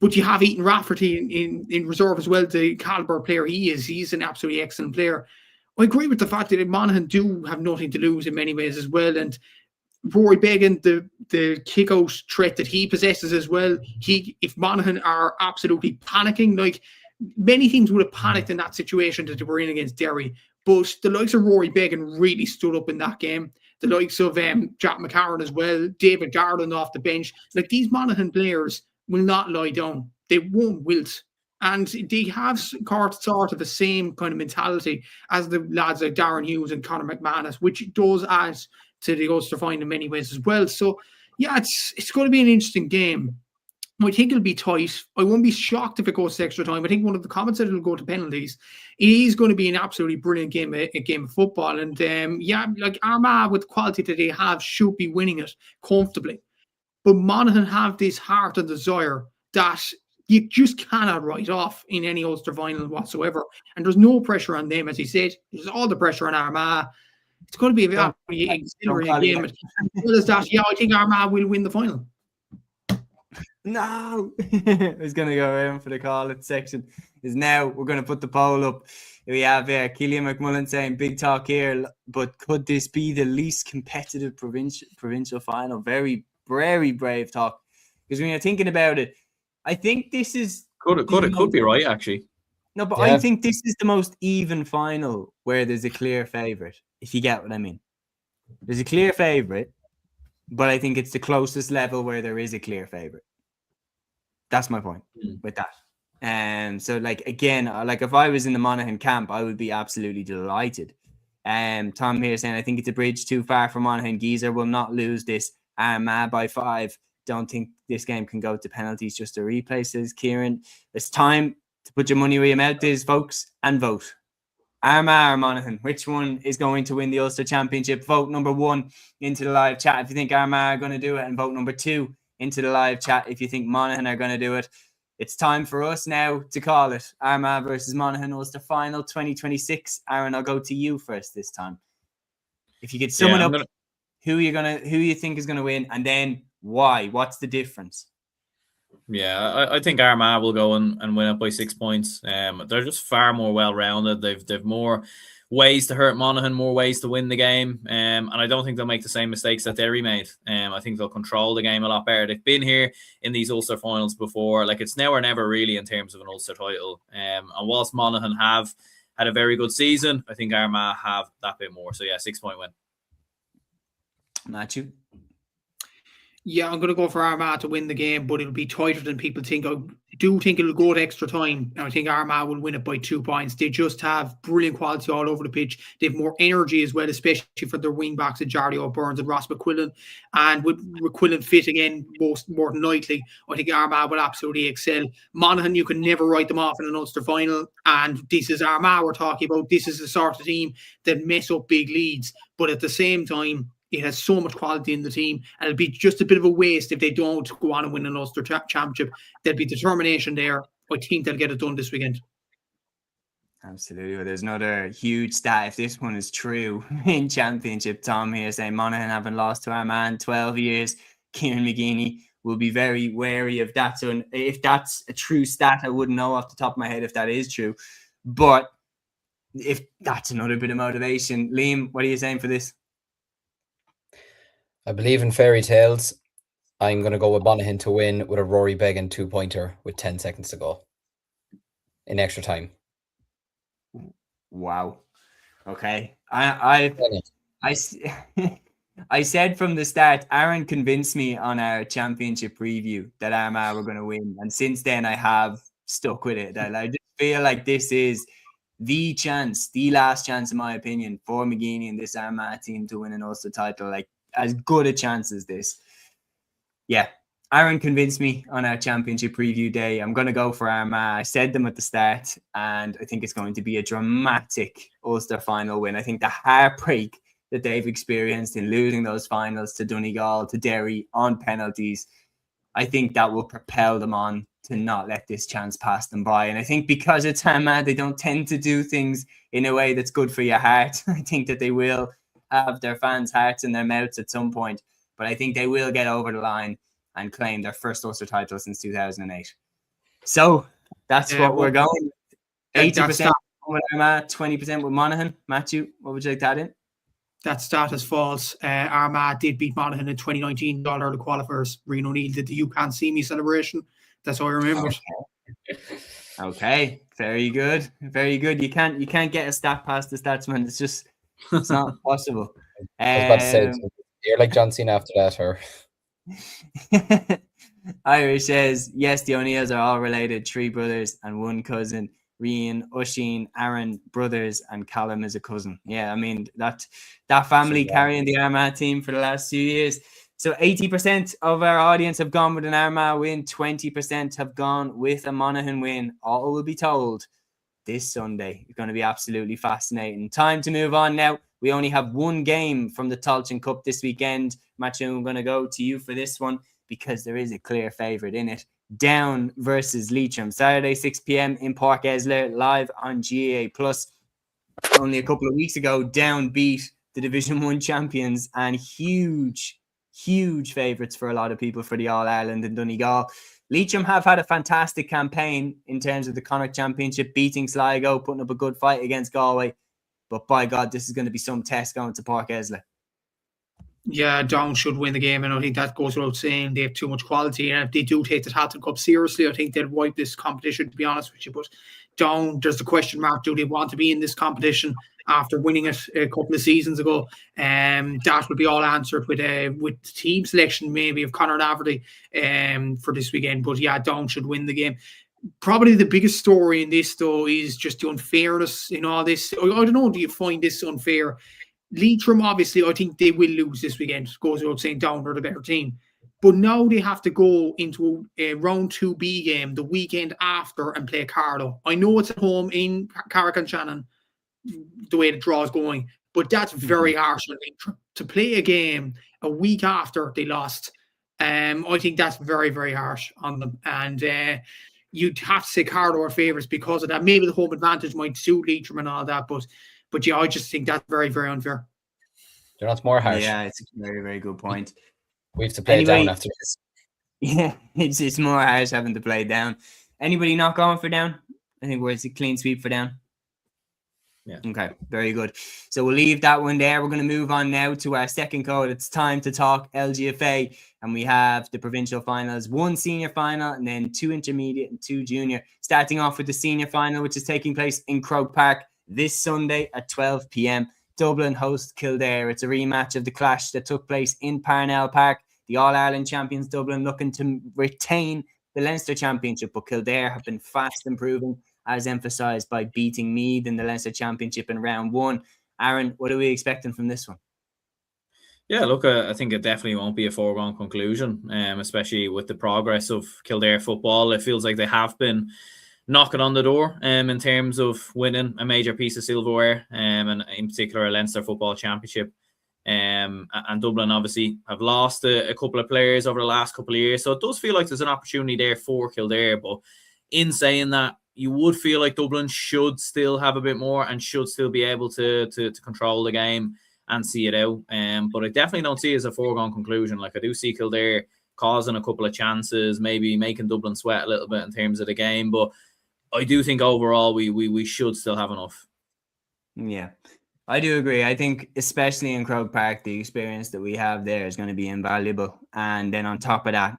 But you have Ethan Rafferty in reserve as well, the calibre player he is. He's an absolutely excellent player. I agree with the fact that Monaghan do have nothing to lose in many ways as well, and Rory Beggan, the kick-out threat that he possesses as well, if Monaghan are absolutely panicking, like, many teams would have panicked in that situation that they were in against Derry, but the likes of Rory Beggan really stood up in that game. The likes of Jack McCarron as well, David Garland off the bench. Like, these Monaghan players will not lie down. They won't wilt. And they have sort of the same kind of mentality as the lads like Darren Hughes and Conor McManus, which does add to the Ulster Final in many ways as well. So, yeah, it's going to be an interesting game. I think it'll be tight. I won't be shocked if it goes to extra time. I think one of the comments said it'll go to penalties. It is going to be an absolutely brilliant game of football. And like, Armagh, with the quality that they have, should be winning it comfortably. But Monaghan have this heart and desire that you just cannot write off in any Ulster final whatsoever. And there's no pressure on them, as he said. There's all the pressure on Armagh. It's going to be a very exhilarating game. I think Armagh will win the final. No, I was going to go around for the call-it section. Now we're going to put the poll up. We have Cillian McMullen saying, big talk here, but could this be the least competitive provincial final? Very, very brave talk. Because when you're thinking about it, I think this is... Could be right, actually. No, but yeah. I think this is the most even final where there's a clear favourite, if you get what I mean. There's a clear favourite, but I think it's the closest level where there is a clear favourite. That's my point with that. And so, like, again, like, if I was in the Monaghan camp, I would be absolutely delighted. Tom here saying, I think it's a bridge too far for Monaghan. Geezer will not lose this. Armagh by 5. Don't think this game can go to penalties, just a replay, says Kieran. It's time to put your money where your mouth is, folks, and vote. Armagh or Monaghan? Which one is going to win the Ulster Championship? Vote number 1 into the live chat if you think Armagh are going to do it, and vote number 2 into the live chat if you think Monaghan are going to do it. It's time for us now to call it. Armagh versus Monaghan Ulster Final 2026. Aaron, I'll go to you first this time. If you could sum it up, who you think is going to win, and then why? What's the difference? Yeah, I think Armagh will go and win it by 6 points. They're just far more well-rounded. They've more ways to hurt Monaghan, more ways to win the game. And I don't think they'll make the same mistakes that Derry made. I think they'll control the game a lot better. They've been here in these Ulster finals before. Like, it's now or never really in terms of an Ulster title. And whilst Monaghan have had a very good season, I think Armagh have that bit more. So, yeah, 6 point win. Matthew? Yeah, I'm going to go for Armagh to win the game, but it'll be tighter than people think. I do think it'll go to extra time, and I think Armagh will win it by 2 points. They just have brilliant quality all over the pitch. They have more energy as well, especially for their wing backs, Jardy O'Burns and Ross McQuillan. And with McQuillan fit again, more than likely, I think Armagh will absolutely excel. Monaghan, you can never write them off in an Ulster final, and this is Armagh we're talking about. This is the sort of team that mess up big leads, but at the same time, it has so much quality in the team, and it'll be just a bit of a waste if they don't go on and win an Ulster Championship. There'll be determination there. I think they'll get it done this weekend. Absolutely. Well, there's another huge stat, if this one is true, in Championship. Tom here saying Monaghan haven't lost to Armagh in 12 years. Kieran McGeeney will be very wary of that. So if that's a true stat, I wouldn't know off the top of my head if that is true. But if that's another bit of motivation. Liam, what are you saying for this? I believe in fairy tales. I'm going to go with Monaghan to win with a Rory Beggan 2-pointer with 10 seconds to go in extra time. Wow. Okay. I said from the start, Aaron convinced me on our championship preview that Armagh were going to win. And since then, I have stuck with it. I just feel like this is the last chance, in my opinion, for McGeeney and this Armagh team to win an Ulster title. Like, as good a chance as this. Yeah, Aaron convinced me on our championship preview day. I'm going to go for Armagh. I said them at the start, and I think it's going to be a dramatic Ulster final win. I think the heartbreak that they've experienced in losing those finals to Donegal, to Derry on penalties, I think that will propel them on to not let this chance pass them by. And I think because it's Armagh, they don't tend to do things in a way that's good for your heart. I think that they will have their fans' hearts in their mouths at some point, but I think they will get over the line and claim their first Ulster title since 2008. So that's what we're going. 80% with Armagh, 20% with Monaghan. Matthew, what would you like to add in? That stat is false. Armagh did beat Monaghan in 2019 the qualifiers. Rian O'Neill did the "You Can't See Me" celebration. That's how I remember it. Okay, very good, very good. You can't get a stat past the statsman. It's not possible. I was about to say, you're like John Cena after that, or Irish says, yes, the O'Neills are all related, 3 brothers and 1 cousin. Rian, Oisin, Aaron, brothers, and Callum is a cousin. Yeah, I mean, that family carrying the Armagh team for the last 2 years. So 80% of our audience have gone with an Armagh win, 20% have gone with a Monaghan win. All will be told this Sunday. It's going to be absolutely fascinating. Time to move on now. We only have one game from the Táilteann Cup this weekend. Matthew, I'm going to go to you for this one because there is a clear favourite in it. Down versus Leitrim. Saturday, 6 p.m. in Páirc Esler, live on GAA+. Only a couple of weeks ago, Down beat the Division 1 champions and huge favourites for a lot of people for the All-Ireland in Donegal. Leitrim have had a fantastic campaign in terms of the Connacht Championship, beating Sligo, putting up a good fight against Galway. But by God, this is going to be some test going to Páirc Esler. Yeah, Down should win the game, and I think that goes without saying. They have too much quality, and if they do take the Táilteann Cup seriously, I think they'll wipe this competition, to be honest with you. But Down, there's the question mark, do they want to be in this competition after winning it a couple of seasons ago? That will be all answered with team selection, maybe, of Conor Laverty for this weekend. But yeah, Down should win the game. Probably the biggest story in this, though, is just the unfairness in all this. I don't know, do you find this unfair? Leitrim, obviously, I think they will lose this weekend. Goes without saying, Down are the better team. But now they have to go into a round 2B game the weekend after and play Carlow. I know it's at home in Carrick and Shannon, the way the draw is going, but that's very harsh on Leitrim. To play a game a week after they lost, I think that's very, very harsh on them. And you'd have to say Carlow are favourites because of that. Maybe the home advantage might suit Leitrim and all that, but yeah, I just think that's very, very unfair. They're not more harsh. Yeah, it's a very, very good point. We have to play Down after this. Yeah, it's more harsh having to play Down. Anybody not going for Down? I think it's a clean sweep for Down. Yeah. Okay, very good. So we'll leave that one there. We're going to move on now to our second code. It's time to talk LGFA. And we have the Provincial Finals, 1 senior final, and then 2 intermediate and 2 junior. Starting off with the senior final, which is taking place in Croke Park this Sunday at 12 p.m. Dublin host Kildare. It's a rematch of the clash that took place in Parnell Park The All-Ireland champions Dublin looking to retain the Leinster Championship, but Kildare have been fast improving, as emphasised by beating Meath in the Leinster Championship in round 1. Aaron, what are we expecting from this one? Yeah, look, I think it definitely won't be a foregone conclusion, especially with the progress of Kildare football. It feels like they have been knocking on the door in terms of winning a major piece of silverware, and in particular a Leinster Football Championship. And Dublin obviously have lost a couple of players over the last couple of years, so it does feel like there's an opportunity there for Kildare. But in saying that, you would feel like Dublin should still have a bit more and should still be able to control the game and see it out. But I definitely don't see it as a foregone conclusion. Like, I do see Kildare causing a couple of chances, maybe making Dublin sweat a little bit in terms of the game. But I do think overall we should still have enough. Yeah, I do agree. I think especially in Croke Park, the experience that we have there is going to be invaluable. And then on top of that,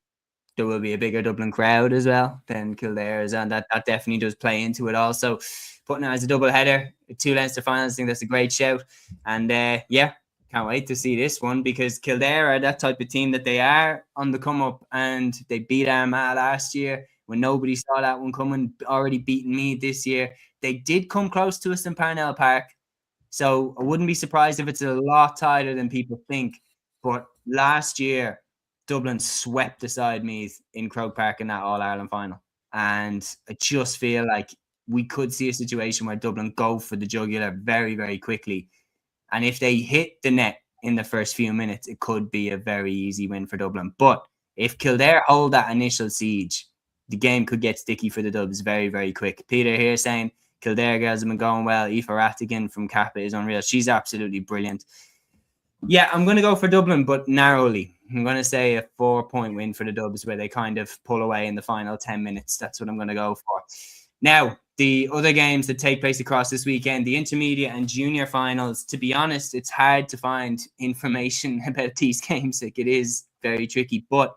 there will be a bigger Dublin crowd as well than Kildare's, and that definitely does play into it also. Putting it as a double header, 2 Leinster finals, I think that's a great shout. And yeah, can't wait to see this one, because Kildare are that type of team that they are on the come up, and they beat Armagh last year when nobody saw that one coming, already beaten Meath this year. They did come close to us in Parnell Park, so I wouldn't be surprised if it's a lot tighter than people think. But last year, Dublin swept aside Meath in Croke Park in that All-Ireland final. And I just feel like we could see a situation where Dublin go for the jugular very, very quickly. And if they hit the net in the first few minutes, it could be a very easy win for Dublin. But if Kildare hold that initial siege, the game could get sticky for the Dubs very, very quick. Peter here saying Kildare girls have been going well. Aoife Rattigan from Kappa is unreal. She's absolutely brilliant. Yeah, I'm going to go for Dublin, but narrowly. I'm going to say a 4-point win for the Dubs, where they kind of pull away in the final 10 minutes. That's what I'm going to go for. Now, the other games that take place across this weekend, the intermediate and junior finals, to be honest, it's hard to find information about these games. Like, it is very tricky, but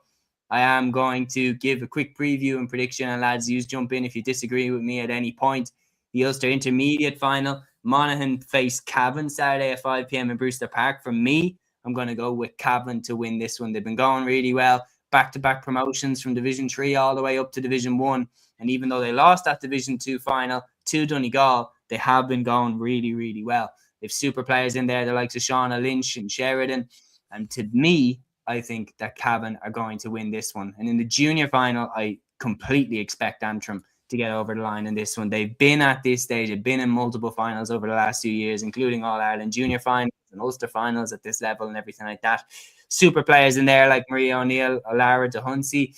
I am going to give a quick preview and prediction, and lads, you jump in if you disagree with me at any point. The Ulster intermediate final, Monaghan face Cavan Saturday at 5 p.m. in Brewster Park. For me, I'm going to go with Cavan to win this one. They've been going really well. Back-to-back promotions from Division 3 all the way up to Division 1. And even though they lost that Division 2 final to Donegal, they have been going really, really well. They've super players in there, the likes of Shauna Lynch and Sheridan. And to me, I think that Cavan are going to win this one. And in the junior final, I completely expect Antrim to get over the line in this one. They've been at this stage, they've been in multiple finals over the last few years, including All-Ireland junior finals and Ulster finals at this level and everything like that. Super players in there like Maria O'Neill, Alara DeHunsey,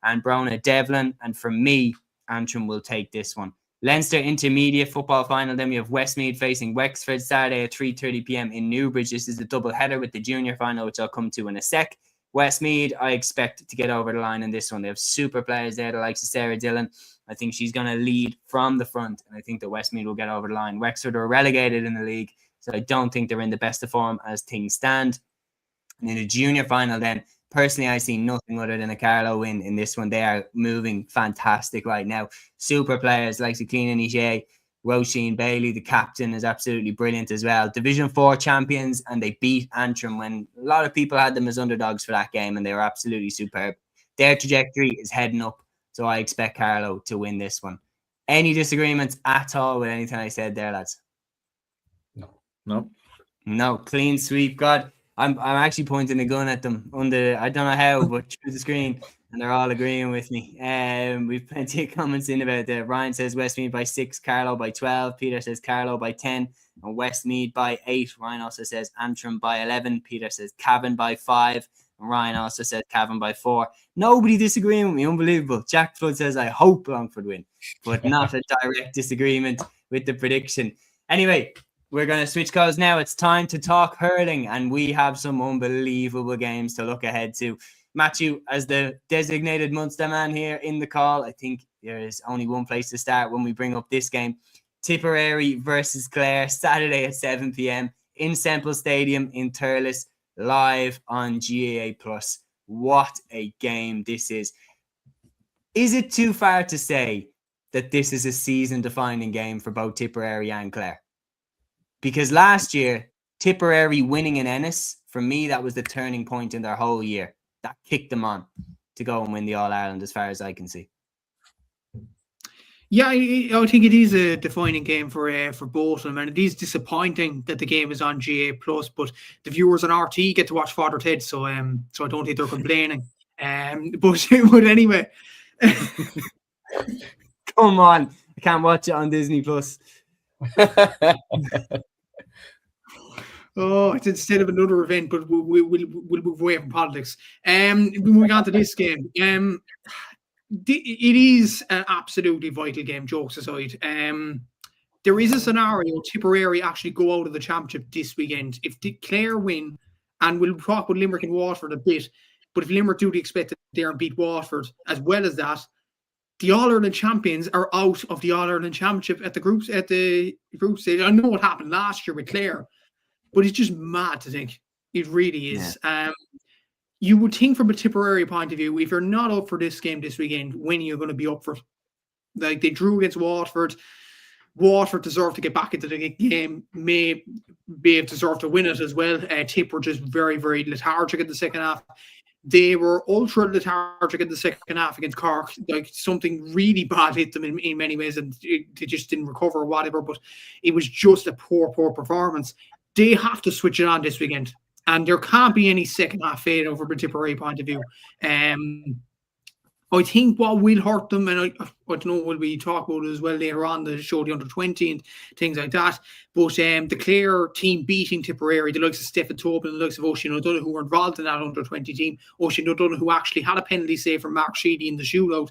and Brona Devlin. And for me, Antrim will take this one. Leinster intermediate football final. Then we have Westmeath facing Wexford Saturday at 3:30 p.m. in Newbridge. This is the double header with the junior final, which I'll come to in a sec. Westmeath, I expect to get over the line in this one. They have super players there, the likes of Sarah Dillon. I think she's going to lead from the front, and I think that Westmeath will get over the line. Wexford are relegated in the league, so I don't think they're in the best of form as things stand. And in the junior final then, personally, I see nothing other than a Carlow win in this one. They are moving fantastic right now. Super players like Cúilín Media, Roisin Bailey, the captain, is absolutely brilliant as well. Division 4 champions, and they beat Antrim when a lot of people had them as underdogs for that game, and they were absolutely superb. Their trajectory is heading up, so I expect Carlow to win this one. Any disagreements at all with anything I said there, lads? No, clean sweep. God, I'm actually pointing the gun at them I don't know how, but through the screen, and they're all agreeing with me. We've plenty of comments in about that. Ryan says Westmeath by 6, Carlow by 12. Peter says Carlow by 10, and Westmeath by 8. Ryan also says Antrim by 11. Peter says Cavan by 5, and Ryan also says Cavan by 4. Nobody disagreeing with me. Unbelievable. Jack Flood says I hope Longford win, but not a direct disagreement with the prediction. Anyway, we're going to switch codes now. It's time to talk hurling, and we have some unbelievable games to look ahead to. Matthew, as the designated Munster man here in the call, I think there is only one place to start when we bring up this game. Tipperary versus Clare, Saturday at 7 p.m. in Semple Stadium in Thurles, live on GAA+. What a game this is. Is it too far to say that this is a season-defining game for both Tipperary and Clare? Because last year, Tipperary winning in Ennis, for me, that was the turning point in their whole year. kicked them on to go and win the All-Ireland, as far as I can see. Yeah, I think it is a defining game for both of them, and it is disappointing that the game is on GA Plus, but the viewers on RT get to watch Father Ted, so I don't think they're complaining. But anyway, come on, I can't watch it on Disney Plus. Oh, it's instead of another event, but we'll move away from politics. Moving on to this game. It is an absolutely vital game, jokes aside. There is a scenario Tipperary actually go out of the championship this weekend. If Clare win, and we'll talk about Limerick and Waterford a bit, but if Limerick do the expected there and beat Waterford, as well as that, the All-Ireland champions are out of the All-Ireland championship at the group stage. I know what happened last year with Clare, but it's just mad to think. It really is. Yeah. You would think from a Tipperary point of view, if you're not up for this game this weekend, when are you going to be up for it? Like, they drew against Waterford. Waterford deserved to get back into the game, may have deserved to win it as well. Tipp were just very, very lethargic in the second half. They were ultra lethargic in the second half against Cork. Like, something really bad hit them in many ways, and they just didn't recover or whatever, but it was just a poor performance. They have to switch it on this weekend. And there can't be any second half fade over from a Tipperary point of view. I think what will hurt them, and I don't know, will we talk about it as well later on, the show, the under-20 and things like that. But the Clare team beating Tipperary, the likes of Stephen Tobin and the likes of Oisin O'Donoghue, who were involved in that under-20 team. Oisin O'Donoghue, who actually had a penalty save from Mark Sheedy in the shootout.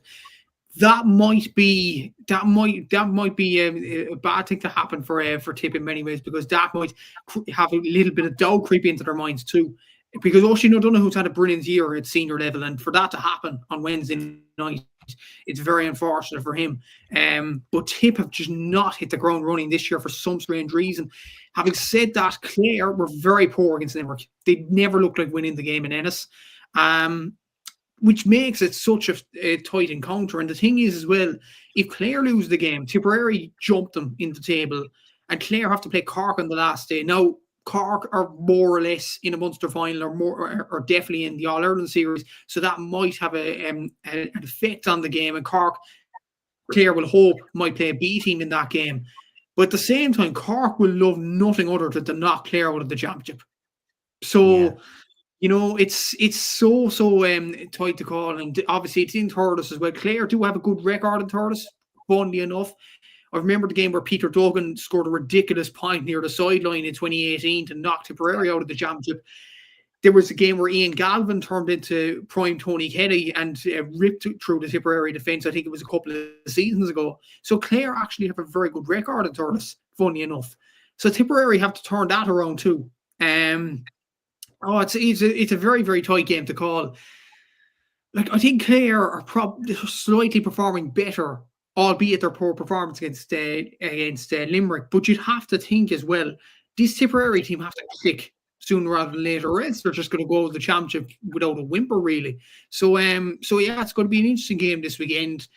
That might be a bad thing to happen for Tipp in many ways, because that might have a little bit of doubt creep into their minds too. Because Oisin O'Donoghue's had a brilliant year at senior level, and for that to happen on Wednesday night, it's very unfortunate for him. But Tipp have just not hit the ground running this year for some strange reason. Having said that, Clare were very poor against Limerick. They never looked like winning the game in Ennis. Which makes it such a tight encounter. And the thing is as well, if Clare lose the game, Tipperary jump them in the table, and Clare have to play Cork on the last day. Now, Cork are more or less in a Munster final, or definitely in the All-Ireland series, so that might have an effect on the game. And Clare will hope might play a B team in that game. But at the same time, Cork will love nothing other than to knock Clare out of the championship. So... Yeah. You know, it's so tight to call, and obviously it's in Thurles as well. Clare do have a good record in Thurles, funnily enough. I remember the game where Peter Duggan scored a ridiculous point near the sideline in 2018 to knock Tipperary out of the championship. There was a game where Ian Galvin turned into prime Tony Kelly and ripped through the Tipperary defence. I think it was a couple of seasons ago. So Clare actually have a very good record in Thurles, funny enough. So Tipperary have to turn that around too. It's a very, very tight game to call. Like, I think Clare are probably slightly performing better, albeit their poor performance against Limerick. But you'd have to think as well, this Tipperary team have to click sooner rather than later, or else they're just going to go to the championship without a whimper, really. So yeah, it's going to be an interesting game this weekend.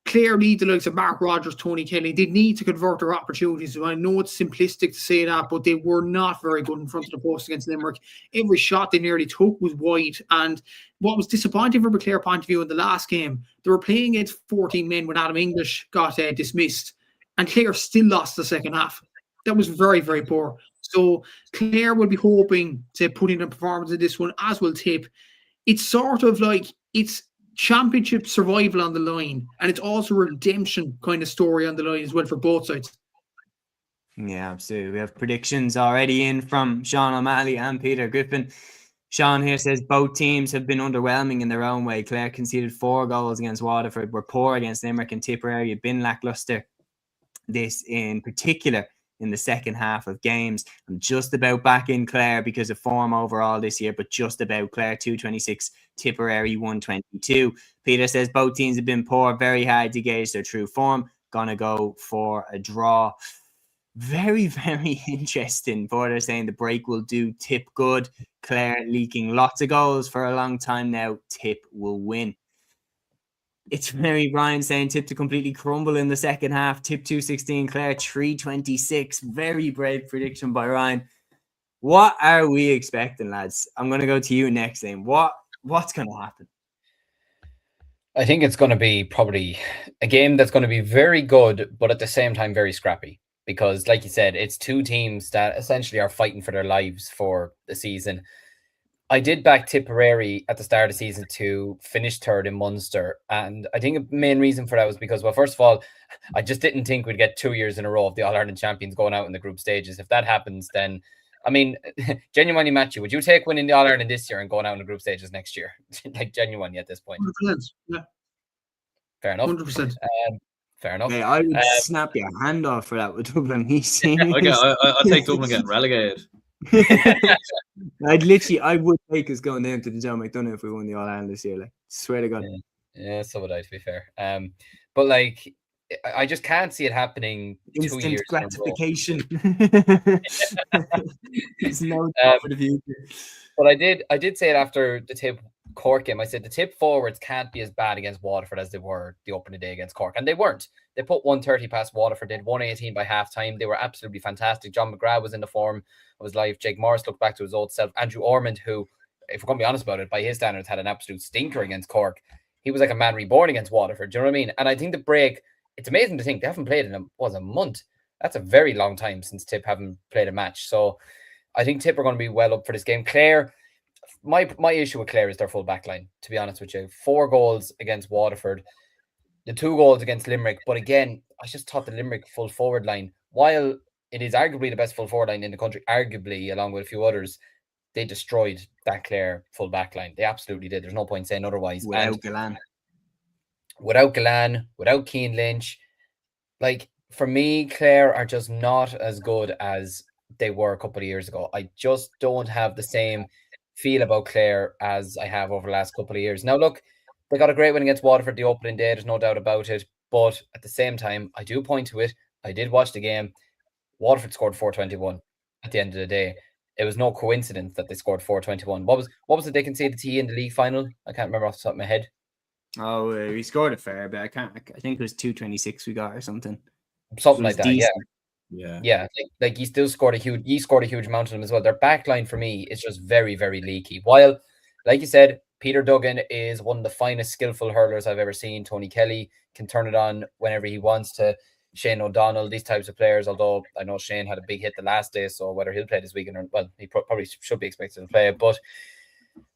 Clare need the likes of Mark Rogers, Tony Kelly. They need to convert their opportunities. I know it's simplistic to say that, but they were not very good in front of the post against Limerick. Every shot they nearly took was wide. And what was disappointing from a Clare point of view in the last game, they were playing against 14 men when Adam English got dismissed. And Clare still lost the second half. That was very, very poor. So Clare will be hoping to put in a performance in this one, as will Tipp. It's sort of like, it's championship survival on the line, and it's also a redemption kind of story on the line as well for both sides. Yeah, absolutely. We have predictions already in from Sean O'Malley and Peter Griffin. Sean here says both teams have been underwhelming in their own way. Clare conceded 4 goals against Waterford, were poor against Limerick, and Tipperary have been lacklustre. This in particular in the second half of games. I'm just about back in Clare because of form overall this year, but just about. Clare 226, Tipperary 122. Peter says both teams have been poor, very hard to gauge their true form. Gonna go for a draw. Very, very interesting. Porter saying the break will do Tipp good. Clare leaking lots of goals for a long time now. Tipp will win. It's very Ryan saying Tipp to completely crumble in the second half. Tipp 216, Clare 326. Very brave prediction by Ryan. What are we expecting, lads? I'm going to go to you next, then. What What's going to happen? I think it's going to be probably a game that's going to be very good, but at the same time very scrappy. Because, like you said, it's two teams that essentially are fighting for their lives for the season. I did back Tipperary at the start of the season to finish third in Munster. And I think the main reason for that was because, well, first of all, I just didn't think we'd get 2 years in a row of the All-Ireland champions going out in the group stages. If that happens, then, I mean, genuinely, Matthew, would you take winning the All-Ireland this year and going out in the group stages next year? Like, genuinely at this point. 100%. Yeah. Fair enough. 100%. Fair enough. Hey, I would snap your hand off for that with Dublin. I'll take Dublin getting relegated. I would take us going down to the John McDonough if we won the All Ireland this year. Like, swear to God. Yeah, so would I, to be fair. But like, I just can't see it happening. Instant 2 years gratification. There's no for the future. But I did say it after the Tipp Cork game. I said the Tipp forwards can't be as bad against Waterford as they were the opening day against Cork, and they weren't. They put 130 past Waterford, did 118 by halftime. They were absolutely fantastic. John McGrath was in the form of his life. Jake Morris looked back to his old self. Andrew Ormond, who, if we're going to be honest about it, by his standards, had an absolute stinker against Cork. He was like a man reborn against Waterford. Do you know what I mean? And I think the break, it's amazing to think they haven't played in a month. That's a very long time since Tipp haven't played a match. So I think Tipp are going to be well up for this game. Clare, my issue with Clare is their full back line, to be honest with you. 4 goals against Waterford, the 2 goals against Limerick. But again, I just thought the Limerick full forward line, while it is arguably the best full forward line in the country, arguably along with a few others, they destroyed that Clare full back line. They absolutely did. There's no point saying otherwise. Without Galan. Without Galan, without Cian Lynch. Like, for me, Clare are just not as good as they were a couple of years ago. I just don't have the same feel about Clare as I have over the last couple of years. Now, look, they got a great win against Waterford the opening day. There's no doubt about it. But at the same time, I do point to it. I did watch the game. Waterford scored 421 at the end of the day. It was no coincidence that they scored 421. What was it they conceded to you in the league final? I can't remember off the top of my head. Oh, we scored a fair bit. I think it was 226 we got or something. Something like that, decent. Yeah. Like he still scored a huge amount of them as well. Their back line for me is just very, very leaky. While, like you said, Peter Duggan is one of the finest skillful hurlers I've ever seen. Tony Kelly can turn it on whenever he wants to. Shane O'Donnell, these types of players, although I know Shane had a big hit the last day, so whether he'll play this weekend or, well, he probably should be expected to play. But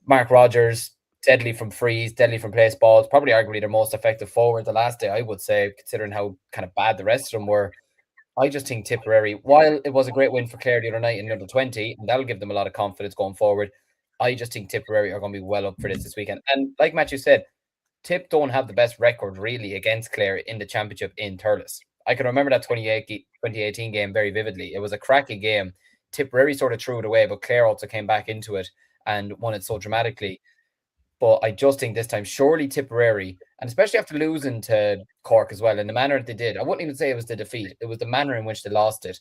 Mark Rogers, deadly from frees, deadly from place balls, probably arguably their most effective forward the last day, I would say, considering how kind of bad the rest of them were. I just think Tipperary, while it was a great win for Clare the other night in under 20, and that'll give them a lot of confidence going forward, I just think Tipperary are going to be well up for this weekend. And like Matthew said, Tipp don't have the best record really against Clare in the championship in Thurles. I can remember that 2018 game very vividly. It was a cracking game. Tipperary sort of threw it away, but Clare also came back into it and won it so dramatically. But I just think this time, surely Tipperary, and especially after losing to Cork as well, in the manner that they did, I wouldn't even say it was the defeat. It was the manner in which they lost it.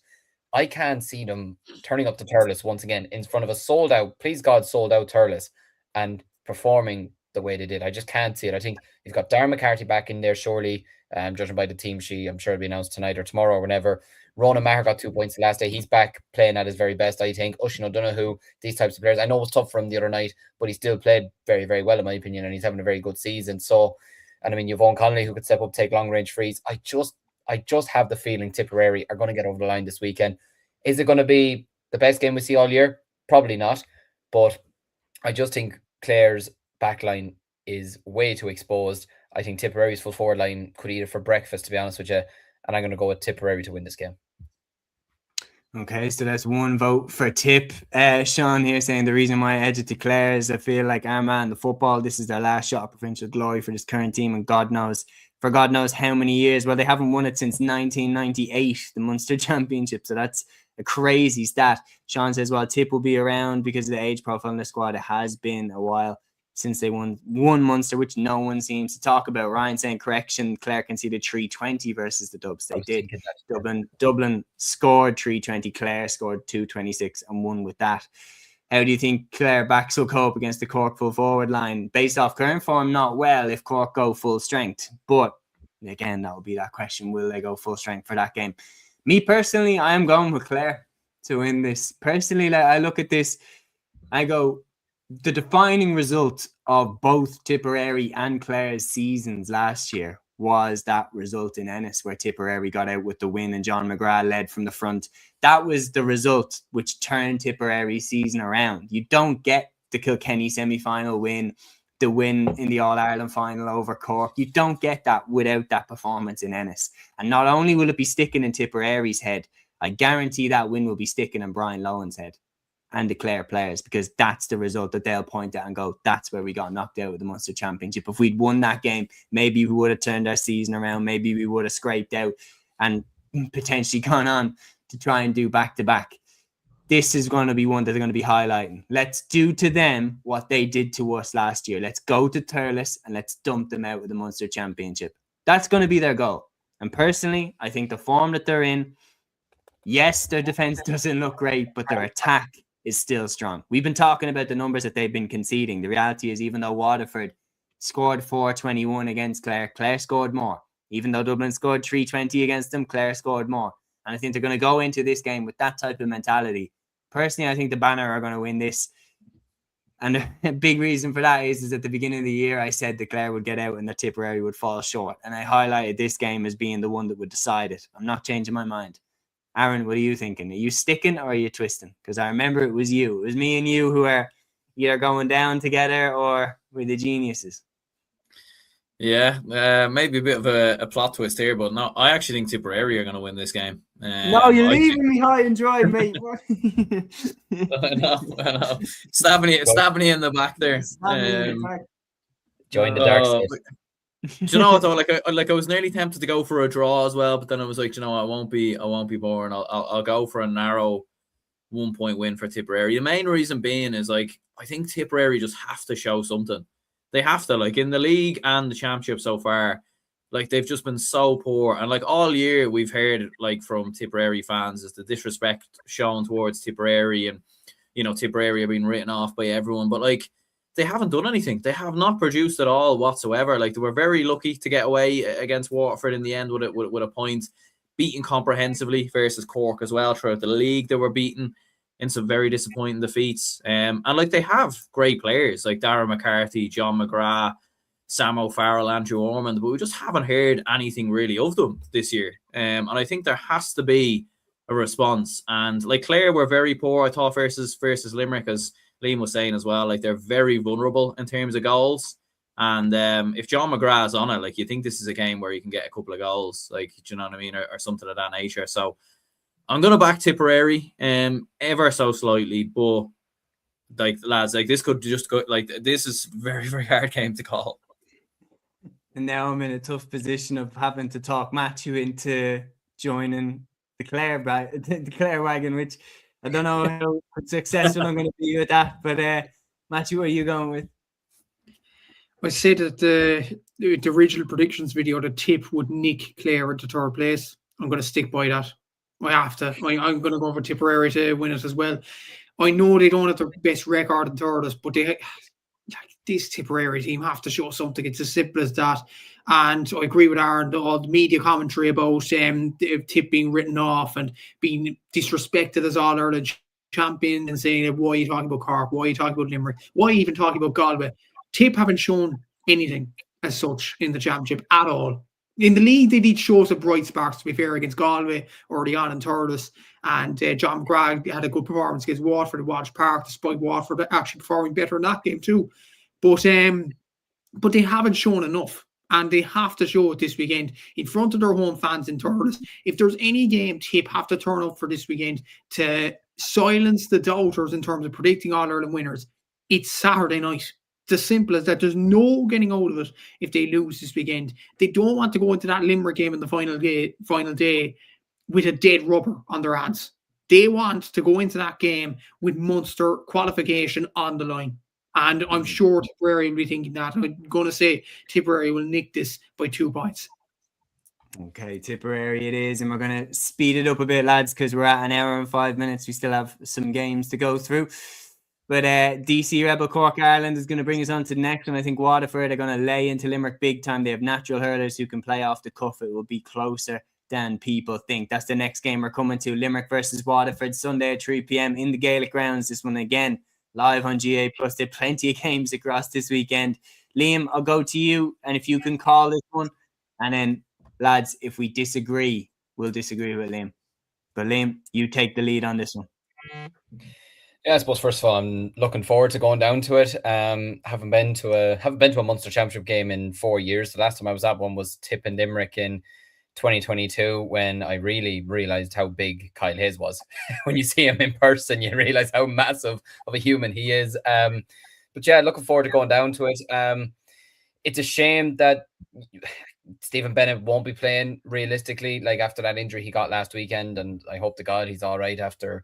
I can't see them turning up to Thurles once again in front of a sold out, please God, sold out Thurles and performing the way they did. I just can't see it. I think you've got Darren McCarthy back in there, surely. Judging by the team sheet, I'm sure it'll be announced tonight or tomorrow or whenever. Ronan Maher got 2 points the last day. He's back playing at his very best, I think. Oisin O'Donoghue, these types of players. I know it was tough for him the other night, but he still played very, very well, in my opinion, and he's having a very good season. So, and I mean, you've Owen Connolly who could step up, take long range frees. I just have the feeling Tipperary are going to get over the line this weekend. Is it going to be the best game we see all year? Probably not. But I just think Clare's backline is way too exposed. I think Tipperary's full forward line could eat it for breakfast, to be honest with you. And I'm going to go with Tipperary to win this game. Okay, so that's one vote for Tipp. Sean here saying the reason why I edge it to Clare is I feel like Armagh and the football, this is their last shot at provincial glory for this current team, and God knows how many years. Well, they haven't won it since 1998, the Munster Championship. So that's a crazy stat. Sean says, well, Tipp will be around because of the age profile in the squad. It has been a while since they won Munster, which no one seems to talk about. Ryan saying, correction, Clare conceded 320 versus the Dubs. They did. Dublin scored 320. Clare scored 226 and won with that. How do you think Clare backs will cope against the Cork full forward line? Based off current form, not well if Cork go full strength. But again, that will be that question. Will they go full strength for that game? Me personally, I am going with Clare to win this. Personally, like, I look at this, I go, the defining result of both Tipperary and Clare's seasons last year was that result in Ennis where Tipperary got out with the win and John McGrath led from the front. That was the result which turned Tipperary's season around. You don't get the Kilkenny semi-final win, the win in the All-Ireland final over Cork. You don't get that without that performance in Ennis. And not only will it be sticking in Tipperary's head, I guarantee that win will be sticking in Brian Lowen's head and the Clare players, because that's the result that they'll point at and go, that's where we got knocked out of the Munster Championship. If we'd won that game, maybe we would have turned our season around. Maybe we would have scraped out and potentially gone on to try and do back-to-back. This is going to be one that they're going to be highlighting. Let's do to them what they did to us last year. Let's go to Thurles and let's dump them out of the Munster Championship. That's going to be their goal. And personally, I think the form that they're in, yes, their defence doesn't look great, but their attack is still strong. We've been talking about the numbers that they've been conceding. The reality is, even though Waterford scored 421 against Clare, Clare scored more. Even though Dublin scored 320 against them, Clare scored more. And I think they're going to go into this game with that type of mentality. Personally, I think the Banner are going to win this. And a big reason for that is at the beginning of the year, I said that Clare would get out and that Tipperary would fall short. And I highlighted this game as being the one that would decide it. I'm not changing my mind. Aaron, what are you thinking? Are you sticking or are you twisting? Because I remember it was you. It was me and you who are either going down together or we're the geniuses. Yeah, maybe a bit of a plot twist here, but no, I actually think Tipperary are going to win this game. No, you're leaving me high and dry, mate. I know. Stabbing you in the back there. Join the dark side. Do you know what though? I was nearly tempted to go for a draw as well, but then I was like, you know, I won't be boring. I'll go for a narrow 1-point win for Tipperary. The main reason being is I think Tipperary just have to show something. They have to, in the league and the championship so far, they've just been so poor. And all year we've heard from Tipperary fans is the disrespect shown towards Tipperary, and Tipperary are being written off by everyone. But they haven't done anything. They have not produced at all whatsoever. They were very lucky to get away against Waterford in the end with a point, beaten comprehensively versus Cork as well throughout the league. They were beaten in some very disappointing defeats. And they have great players like Darren McCarthy, John McGrath, Sam O'Farrell, Andrew Ormond, but we just haven't heard anything really of them this year. And I think there has to be a response. And Clare were very poor, I thought, versus Limerick, as Liam was saying as well. They're very vulnerable in terms of goals. And if John McGrath's on it, you think this is a game where you can get a couple of goals, do you know what I mean, or something of that nature. So I'm going to back Tipperary ever so slightly, but lads, this could just go, this is very, very hard game to call. And now I'm in a tough position of having to talk Matthew into joining the Clare wagon, which I don't know how successful I'm going to be with that. But Matthew, what are you going with? I said that the original predictions video, the Tipp would nick Clare into third place. I'm going to stick by that. I have to. I'm going to go for Tipperary to win it as well. I know they don't have the best record in third, but this Tipperary team have to show something. It's as simple as that. And I agree with Aaron, all the media commentary about Tipp being written off and being disrespected as All-Ireland champion and saying, why are you talking about Cork? Why are you talking about Limerick? Why are you even talking about Galway? Tipp haven't shown anything as such in the championship at all. In the league, they did show some bright sparks, to be fair, against Galway early on in Thurles. And John McGrath had a good performance against Waterford at Walsh Park, despite Waterford actually performing better in that game too. But they haven't shown enough. And they have to show it this weekend in front of their home fans in Thurles. If there's any game Tipp have to turn up for this weekend to silence the doubters in terms of predicting All-Ireland winners, it's Saturday night. It's as simple as that. There's no getting out of it if they lose this weekend. They don't want to go into that Limerick game in the final day with a dead rubber on their hands. They want to go into that game with Munster qualification on the line. And I'm sure Tipperary will be thinking that. I'm going to say Tipperary will nick this by 2 points. Okay, Tipperary it is. And we're going to speed it up a bit, lads, because we're at an hour and 5 minutes. We still have some games to go through. But DC Rebel Cork Ireland is going to bring us on to the next one. I think Waterford are going to lay into Limerick big time. They have natural hurlers who can play off the cuff. It will be closer than people think. That's the next game we're coming to. Limerick versus Waterford, Sunday at 3 p.m. in the Gaelic grounds. This one again live on GA Plus. There are plenty of games across this weekend. Liam, I'll go to you, and if you can call this one, and then lads, if we disagree, we'll disagree with Liam. But Liam, you take the lead on this one. Yeah, I suppose first of all, I'm looking forward to going down to it. Haven't been to a Munster Championship game in 4 years. The last time I was at one was Tipp and Limerick in 2022, when I really realized how big Kyle Hayes was. When you see him in person, you realize how massive of a human he is. But yeah, looking forward to going down to it. It's a shame that Stephen Bennett won't be playing realistically, like after that injury he got last weekend, and I hope to God he's all right after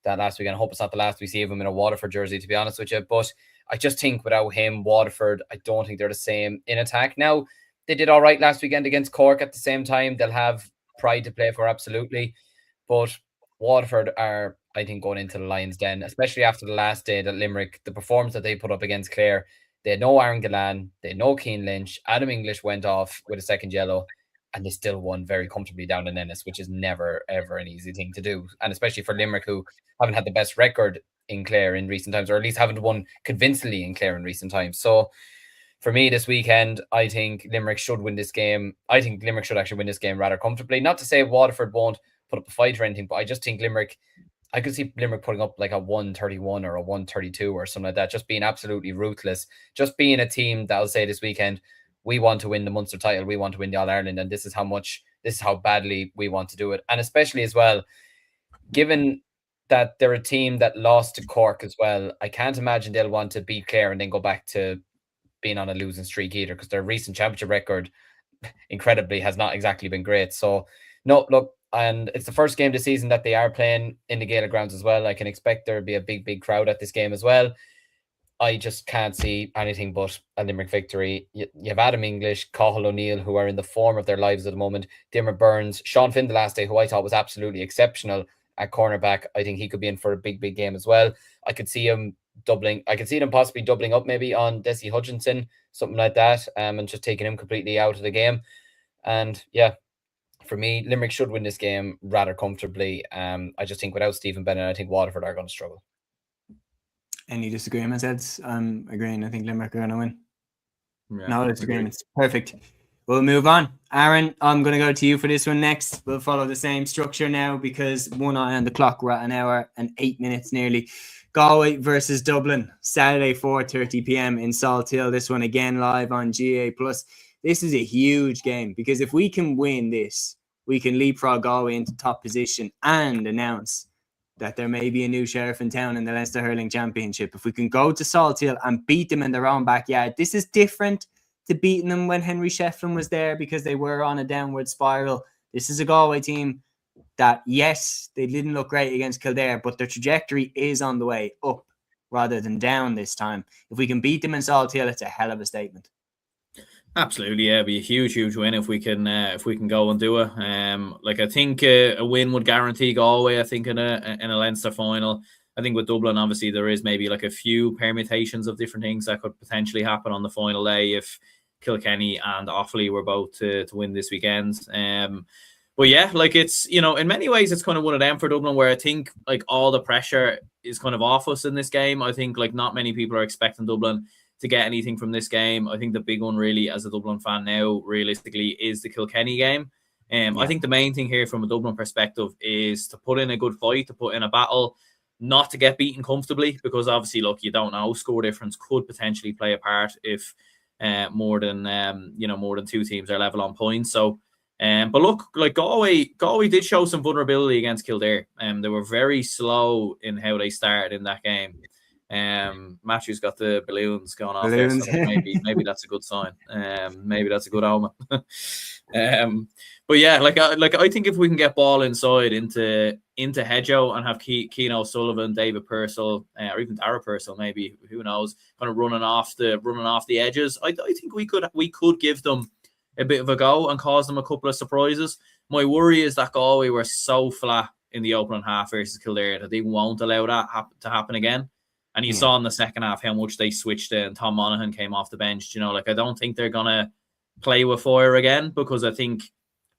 that last weekend. I hope it's not the last we see of him in a Waterford jersey, to be honest with you. But I just think without him, Waterford, I don't think they're the same in attack. Now, they did all right last weekend against Cork. At the same time, they'll have pride to play for, absolutely. But Waterford are, I think, going into the Lions' den, especially after the last day that Limerick, the performance that they put up against Clare. They had no Aaron Gillan, they had no Cian Lynch. Adam English went off with a second yellow, and they still won very comfortably down in Ennis, which is never, ever an easy thing to do. And especially for Limerick, who haven't had the best record in Clare in recent times, or at least haven't won convincingly in Clare in recent times. So for me this weekend, I think Limerick should win this game. I think Limerick should actually win this game rather comfortably. Not to say Waterford won't put up a fight or anything, but I just think Limerick, I could see Limerick putting up like a 131 or a 132 or something like that, just being absolutely ruthless, just being a team that'll say this weekend, we want to win the Munster title, we want to win the All-Ireland, and this is how badly we want to do it. And especially as well, given that they're a team that lost to Cork as well, I can't imagine they'll want to beat Clare and then go back to being on a losing streak either, because their recent championship record, incredibly, has not exactly been great. So, no, look, and it's the first game this season that they are playing in the Gaelic grounds as well. I can expect there to be a big, big crowd at this game as well. I just can't see anything but a Limerick victory. You have Adam English, Cathal O'Neill, who are in the form of their lives at the moment, Diarmaid Burns, Sean Finn the last day, who I thought was absolutely exceptional at cornerback. I think he could be in for a big, big game as well. I could see him possibly doubling up maybe on Desi Hutchinson, something like that, and just taking him completely out of the game. And yeah, for me, Limerick should win this game rather comfortably. I just think without Stephen Bennett, I think Waterford are going to struggle. Any disagreements, Eds? I'm agreeing. I think Limerick are going to win. Yeah, no disagreements. Perfect. We'll move on. Aaron, I'm going to go to you for this one next. We'll follow the same structure now because one eye on the clock. We're at an hour and 8 minutes nearly. Galway versus Dublin, Saturday 4:30 p.m. in Salthill. This one again live on GA+. This is a huge game because if we can win this, we can leapfrog Galway into top position and announce that there may be a new sheriff in town in the Leinster Hurling Championship. If we can go to Salthill and beat them in their own backyard, this is different to beating them when Henry Shefflin was there because they were on a downward spiral. This is a Galway team that, yes, they didn't look great against Kildare, but their trajectory is on the way up rather than down this time. If we can beat them in Salthill, it's a hell of a statement. Absolutely, yeah, it'd be a huge win if we can go and do it. I think a win would guarantee Galway. I think in a Leinster final. I think with Dublin, obviously there is maybe like a few permutations of different things that could potentially happen on the final day if Kilkenny and Offaly were both to win this weekend. But yeah, it's, in many ways it's kind of one of them for Dublin where I think all the pressure is kind of off us in this game. I think not many people are expecting Dublin to get anything from this game. I think the big one really as a Dublin fan now realistically is the Kilkenny game. I think the main thing here from a Dublin perspective is to put in a good fight, to put in a battle, not to get beaten comfortably, because obviously, you don't know, score difference could potentially play a part if more than two teams are level on points. So, but look, Galway did show some vulnerability against Kildare. They were very slow in how they started in that game. Matthew's got the balloons going off there, so maybe that's a good sign. Maybe that's a good omen. But yeah, I think if we can get ball inside into Hedgehow and have Keane O'Sullivan, David Purcell, or even Dara Purcell, maybe, who knows, kind of running off the edges, I think we could give them a bit of a go and cause them a couple of surprises. My worry is that Galway were so flat in the opening half versus Kildare that they won't allow that to happen again. And you saw in the second half how much they switched and Tom Monaghan came off the bench. I don't think they're going to play with fire again, because I think,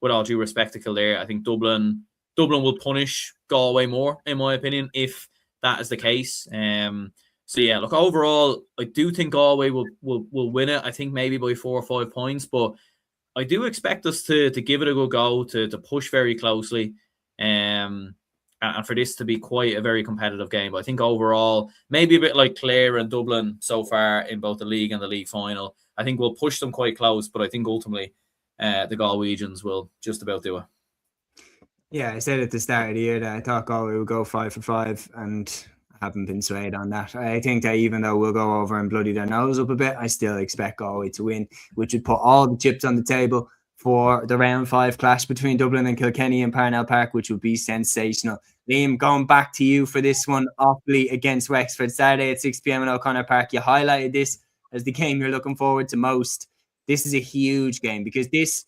with all due respect to Kildare, I think Dublin will punish Galway more, in my opinion, if that is the case. So yeah, look, overall, I do think Galway will win it. I think maybe by 4 or 5 points, but I do expect us to give it a good go, to push very closely, and for this to be quite a very competitive game. But I think overall, maybe a bit like Clare and Dublin so far in both the league and the league final, I think we'll push them quite close, but I think ultimately the Galwegians will just about do it. Yeah, I said at the start of the year that I thought Galway would go 5 for 5, and I haven't been swayed on that. I think that even though we'll go over and bloody their nose up a bit, I still expect Galway to win, which would put all the chips on the table for the round 5 clash between Dublin and Kilkenny in Parnell Park, which would be sensational. Liam, going back to you for this one, Offaly against Wexford, Saturday at 6 p.m. in O'Connor Park. You highlighted this as the game you're looking forward to most. This is a huge game because this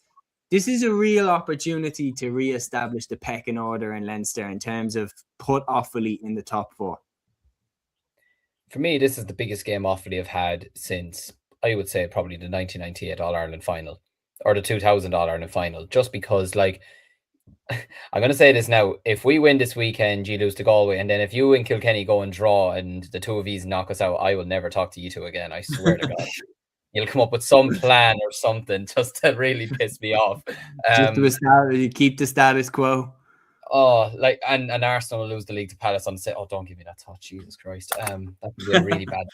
is a real opportunity to re-establish the pecking order in Leinster in terms of put Offaly in the top 4. For me, this is the biggest game Offaly have had since, I would say, probably the 1998 All-Ireland final or the 2000 All-Ireland final, just because, like, I'm going to say this now, if we win this weekend, you lose to Galway, and then if you and Kilkenny go and draw and the two of these knock us out, I will never talk to you two again, I swear to God. You'll come up with some plan or something just to really piss me off. You keep the status quo. Oh, like, and Arsenal will lose the league to Palace on the don't give me that thought, Jesus Christ. That could be a really bad.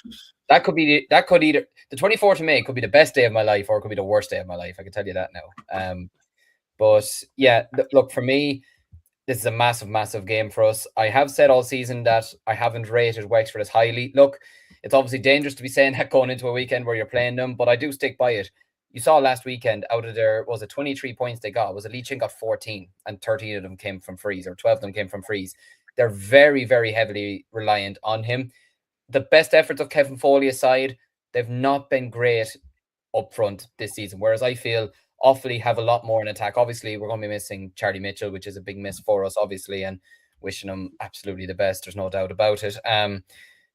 That could either the 24th of May could be the best day of my life, or it could be the worst day of my life. I can tell you that now. But yeah, look, for me, this is a massive, massive game for us. I have said all season that I haven't rated Wexford as highly. Look, it's obviously dangerous to be saying that going into a weekend where you're playing them, but I do stick by it. You saw last weekend, out of their, was it 23 points they got? Was it Leitrim got 14 and 13 of them came from frees, or 12 of them came from frees? They're very, very heavily reliant on him. The best efforts of Kevin Foley aside, they've not been great up front this season, whereas I feel Offaly have a lot more in attack. Obviously, we're going to be missing Charlie Mitchell, which is a big miss for us, obviously, and wishing him absolutely the best. There's no doubt about it.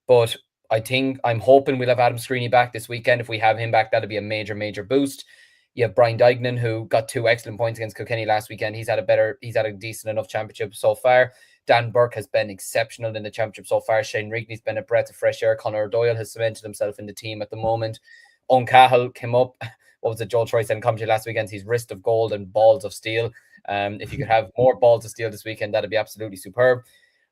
But I'm hoping we'll have Adam Screeney back this weekend. If we have him back, that'll be a major, major boost. You have Brian Dignan, who got 2 excellent points against Kilkenny last weekend. He's had a decent enough championship so far. Dan Burke has been exceptional in the championship so far. Shane Rigney's been a breath of fresh air. Conor Doyle has cemented himself in the team at the moment. Owen Cahill came up. What was it? Joel Troy said in commentary last weekend, he's wrist of gold and balls of steel. If you could have more balls of steel this weekend, that'd be absolutely superb.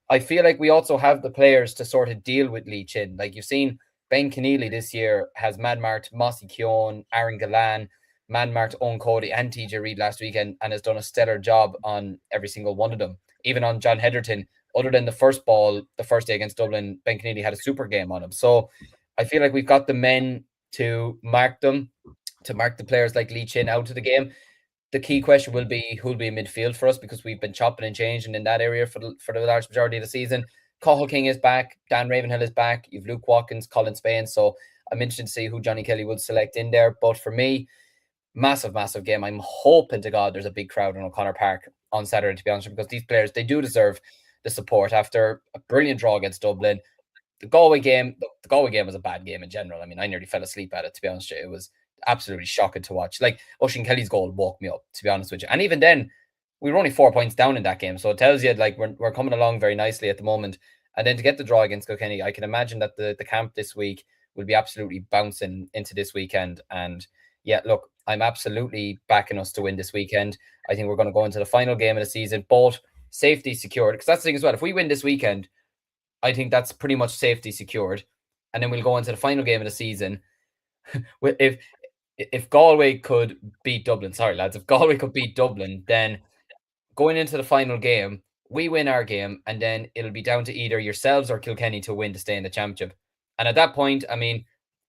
I feel like we also have the players to sort of deal with Lee Chin. Like, you've seen Ben Keneally this year has man-marked Mossy Keown, Aaron Gallan, man-marked Owen Cody and TJ Reid last weekend, and has done a stellar job on every single one of them. Even on John Hedderton, other than the first ball, the first day against Dublin, Ben Keneally had a super game on him. So I feel like we've got the men to mark them, to mark the players like Lee Chin out of the game. The key question will be who will be in midfield for us, because we've been chopping and changing in that area for the large majority of the season. Cathal King is back. Dan Ravenhill is back. You've Luke Watkins, Colin Spain. So I'm interested to see who Johnny Kelly would select in there. But for me, massive, massive game. I'm hoping to God there's a big crowd in O'Connor Park on Saturday, to be honest, because these players, they do deserve the support after a brilliant draw against Dublin. The Galway game was a bad game in general. I mean, I nearly fell asleep at it, to be honest with you. It was absolutely shocking to watch. Like, Oisin Kelly's goal woke me up, to be honest with you. And even then, we were only 4 points down in that game. So it tells you, like, we're coming along very nicely at the moment. And then to get the draw against Kilkenny, I can imagine that the camp this week will be absolutely bouncing into this weekend. And yeah, look, I'm absolutely backing us to win this weekend. I think we're going to go into the final game of the season, both safety secured. Because that's the thing as well. If we win this weekend, I think that's pretty much safety secured. And then we'll go into the final game of the season. If Galway could beat Dublin, if Galway could beat Dublin, then going into the final game, we win our game, and then it'll be down to either yourselves or Kilkenny to win to stay in the championship. And at that point, I mean,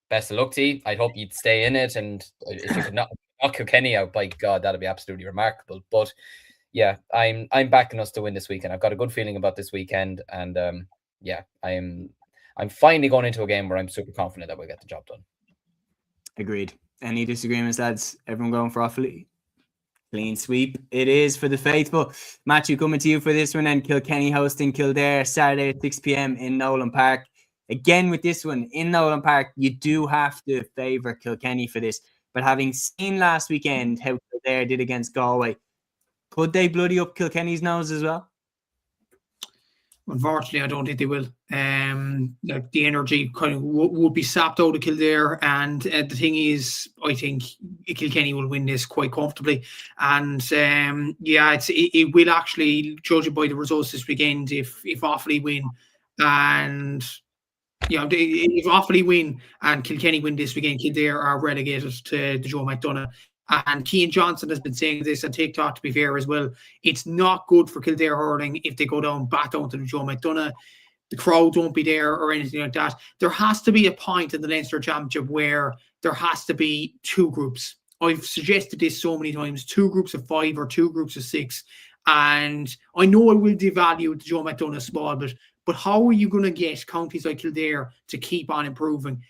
best of luck to you. I'd hope you'd stay in it, and if you could knock Kilkenny out, by God, that'd be absolutely remarkable. But yeah, I'm backing us to win this weekend. I've got a good feeling about this weekend, and yeah, I'm finally going into a game where I'm super confident that we'll get the job done. Agreed. Any disagreements, lads? Everyone going for Offaly? Clean sweep it is for the faithful. Matthew, coming to you for this one, and Kilkenny hosting Kildare Saturday at 6 p.m. in Nolan Park. Again, with this one in Nolan Park, you do have to favour Kilkenny for this. But having seen last weekend how Kildare did against Galway, could they bloody up Kilkenny's nose as well? Unfortunately, I don't think they will. Like the energy kind of would be sapped out of Kildare, and the thing is, I think Kilkenny will win this quite comfortably. And it will actually, judging by the results this weekend, if Offaly win, and if Offaly win and Kilkenny win this weekend, Kildare are relegated to the Joe McDonagh. And Cian Johnson has been saying this on TikTok, to be fair as well. It's not good for Kildare hurling if they go back down to the Joe McDonagh. The crowd won't be there or anything like that. There has to be a point in the Leinster Championship where there has to be two groups. I've suggested this so many times, 2 groups of 5 or 2 groups of 6. And I know it will devalue the Joe McDonagh spot, but how are you going to get counties like Kildare to keep on improving?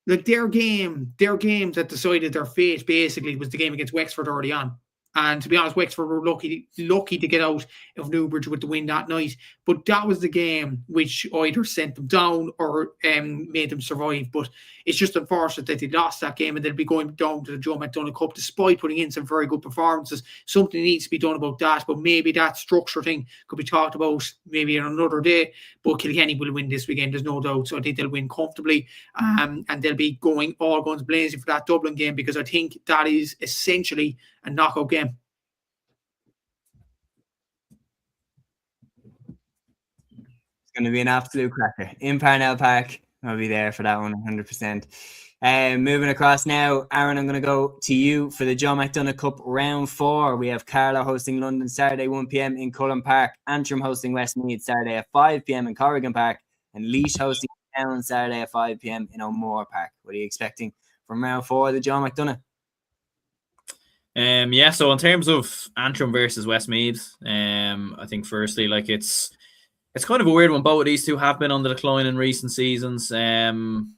Like their game that decided their fate basically was the game against Wexford early on. And to be honest, Wexford were lucky to get out of Newbridge with the win that night. But that was the game which either sent them down or made them survive. But it's just unfortunate that they lost that game and they'll be going down to the Joe McDonagh Cup despite putting in some very good performances. Something needs to be done about that. But maybe that structure thing could be talked about maybe on another day. But Kilkenny will win this weekend, there's no doubt. So I think they'll win comfortably. And they'll be going all guns blazing for that Dublin game, because I think that is essentially a knockout game. It's going to be an absolute cracker. In Parnell Park, I'll be there for that one, 100%. Moving across now, Aaron, I'm going to go to you for the John McDonagh Cup round 4. We have Carlow hosting London Saturday 1 p.m. in Cúilín Park, Antrim hosting Westmeath Saturday at 5 p.m. in Corrigan Park, and Laois hosting Town Saturday at 5 p.m. in O'Moore Park. What are you expecting from round 4 of the John McDonagh? So in terms of Antrim versus Westmeath, I think firstly, like it's kind of a weird one. Both of these two have been on the decline in recent seasons. I'm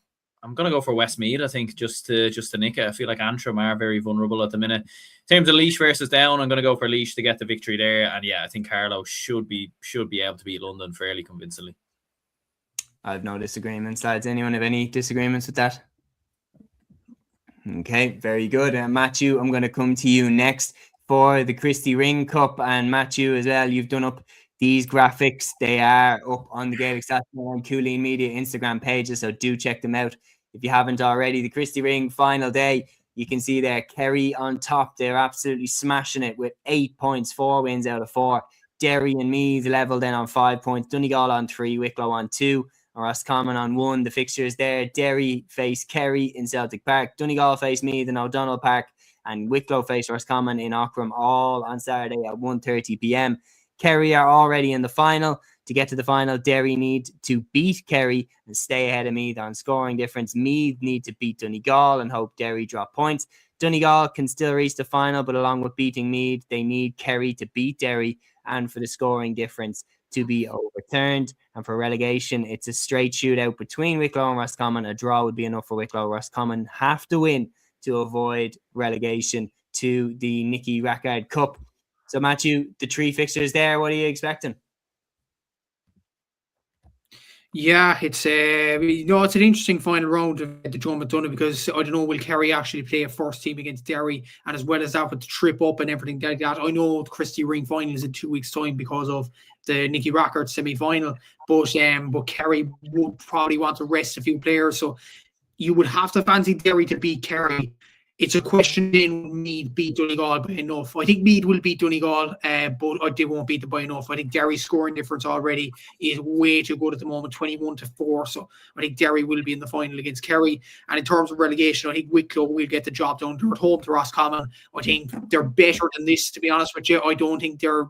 gonna go for Westmeath, I think, just to nick it. I feel like Antrim are very vulnerable at the minute. In terms of Laois versus Down, I'm gonna go for Laois to get the victory there. And I think Carlow should be able to beat London fairly convincingly. I have no disagreements, lads. Anyone have any disagreements with that? Okay, very good. And Matthew, I'm going to come to you next for the Christy Ring Cup. And Matthew, as well, you've done up these graphics. They are up on the Gaelic Football and Cúilín Media Instagram pages, so do check them out if you haven't already. The Christy Ring final day, you can see there Kerry on top. They're absolutely smashing it with 8 points, 4 wins out of 4. Derry and Meath level then on 5 points. Donegal on 3, Wicklow on 2. Roscommon on 1. The fixtures there: Derry face Kerry in Celtic Park, Donegal face Meath in O'Donnell Park, and Wicklow face Roscommon in Aughrim, all on Saturday at 1:30 p.m. Kerry are already in the final. To get to the final, Derry need to beat Kerry and stay ahead of Meath on scoring difference. Meath need to beat Donegal and hope Derry drop points. Donegal can still reach the final, but along with beating Meath, they need Kerry to beat Derry and for the scoring difference to be overturned. And for relegation, it's a straight shootout between Wicklow and Roscommon. A draw would be enough for Wicklow. Roscommon have to win to avoid relegation to the Nicky Rackard Cup. So Matthew, the 3 fixtures there, what are you expecting? Yeah, it's it's an interesting final round of the Joe McDonagh, because I don't know, will Kerry actually play a first team against Derry, and as well as that with the trip up and everything like that. I know the Christy Ring final is in 2 weeks' time because of the Nicky Rackard semi-final, but Kerry would probably want to rest a few players, so you would have to fancy Derry to beat Kerry. It's a question then, Meath beat Donegal by enough. I think Meath will beat Donegal, but they won't beat them by enough. I think Derry's scoring difference already is way too good at the moment, 21-4. So I think Derry will be in the final against Kerry. And in terms of relegation, I think Wicklow will get the job done. They're at home to Roscommon. I think they're better than this, to be honest with you. I don't think their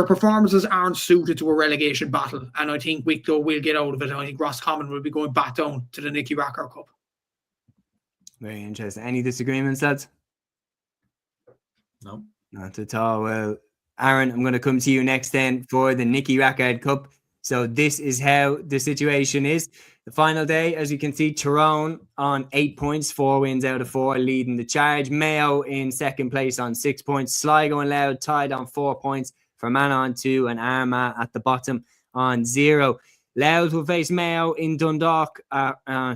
performances aren't suited to a relegation battle. And I think Wicklow will get out of it. I think Roscommon will be going back down to the Nicky Rackard Cup. Very interesting. Any disagreements, lads? No. Not at all. Well, Aaron, I'm going to come to you next then for the Nicky Rackard Cup. So this is how the situation is. The final day, as you can see, Tyrone on 8 points, 4 wins out of 4, leading the charge. Mayo in second place on 6 points. Sligo and Louth tied on 4 points. Fermanagh on 2, and Armagh at the bottom on 0. Louth will face Mayo in Dundalk.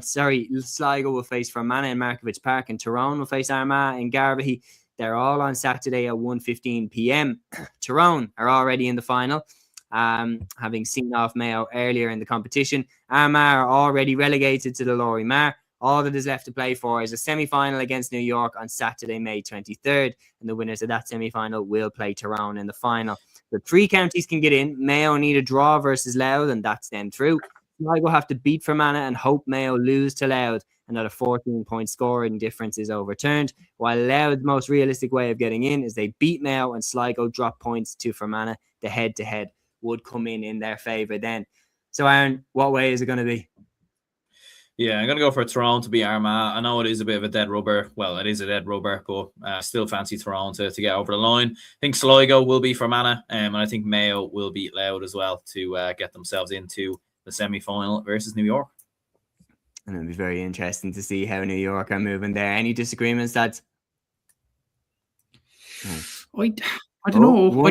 Sligo will face Fermanagh in Markovich Park, and Tyrone will face Armagh in Garvaghey. They're all on Saturday at 1:15 p.m. Tyrone are already in the final, having seen off Mayo earlier in the competition. Armagh are already relegated to the Lory Mar. All that is left to play for is a semi-final against New York on Saturday, May 23rd, and the winners of that semi-final will play Tyrone in the final. The 3 counties can get in. Mayo need a draw versus Louth, and that's them through. Sligo have to beat Fermanagh and hope Mayo lose to Louth, and that a 14-point scoring difference is overturned. While Louth's most realistic way of getting in is they beat Mayo and Sligo drop points to Fermanagh. The head-to-head would come in their favour then. So, Aaron, what way is it going to be? Yeah, I'm going to go for Tyrone to beat Armagh. I know it is a bit of a dead rubber. Well, it is a dead rubber, but still fancy Tyrone to get over the line. I think Sligo will be Fermanagh, and I think Mayo will beat Louth as well to get themselves into the semi-final versus New York. And it'll be very interesting to see how New York are moving there. Any disagreements, lads? I don't know.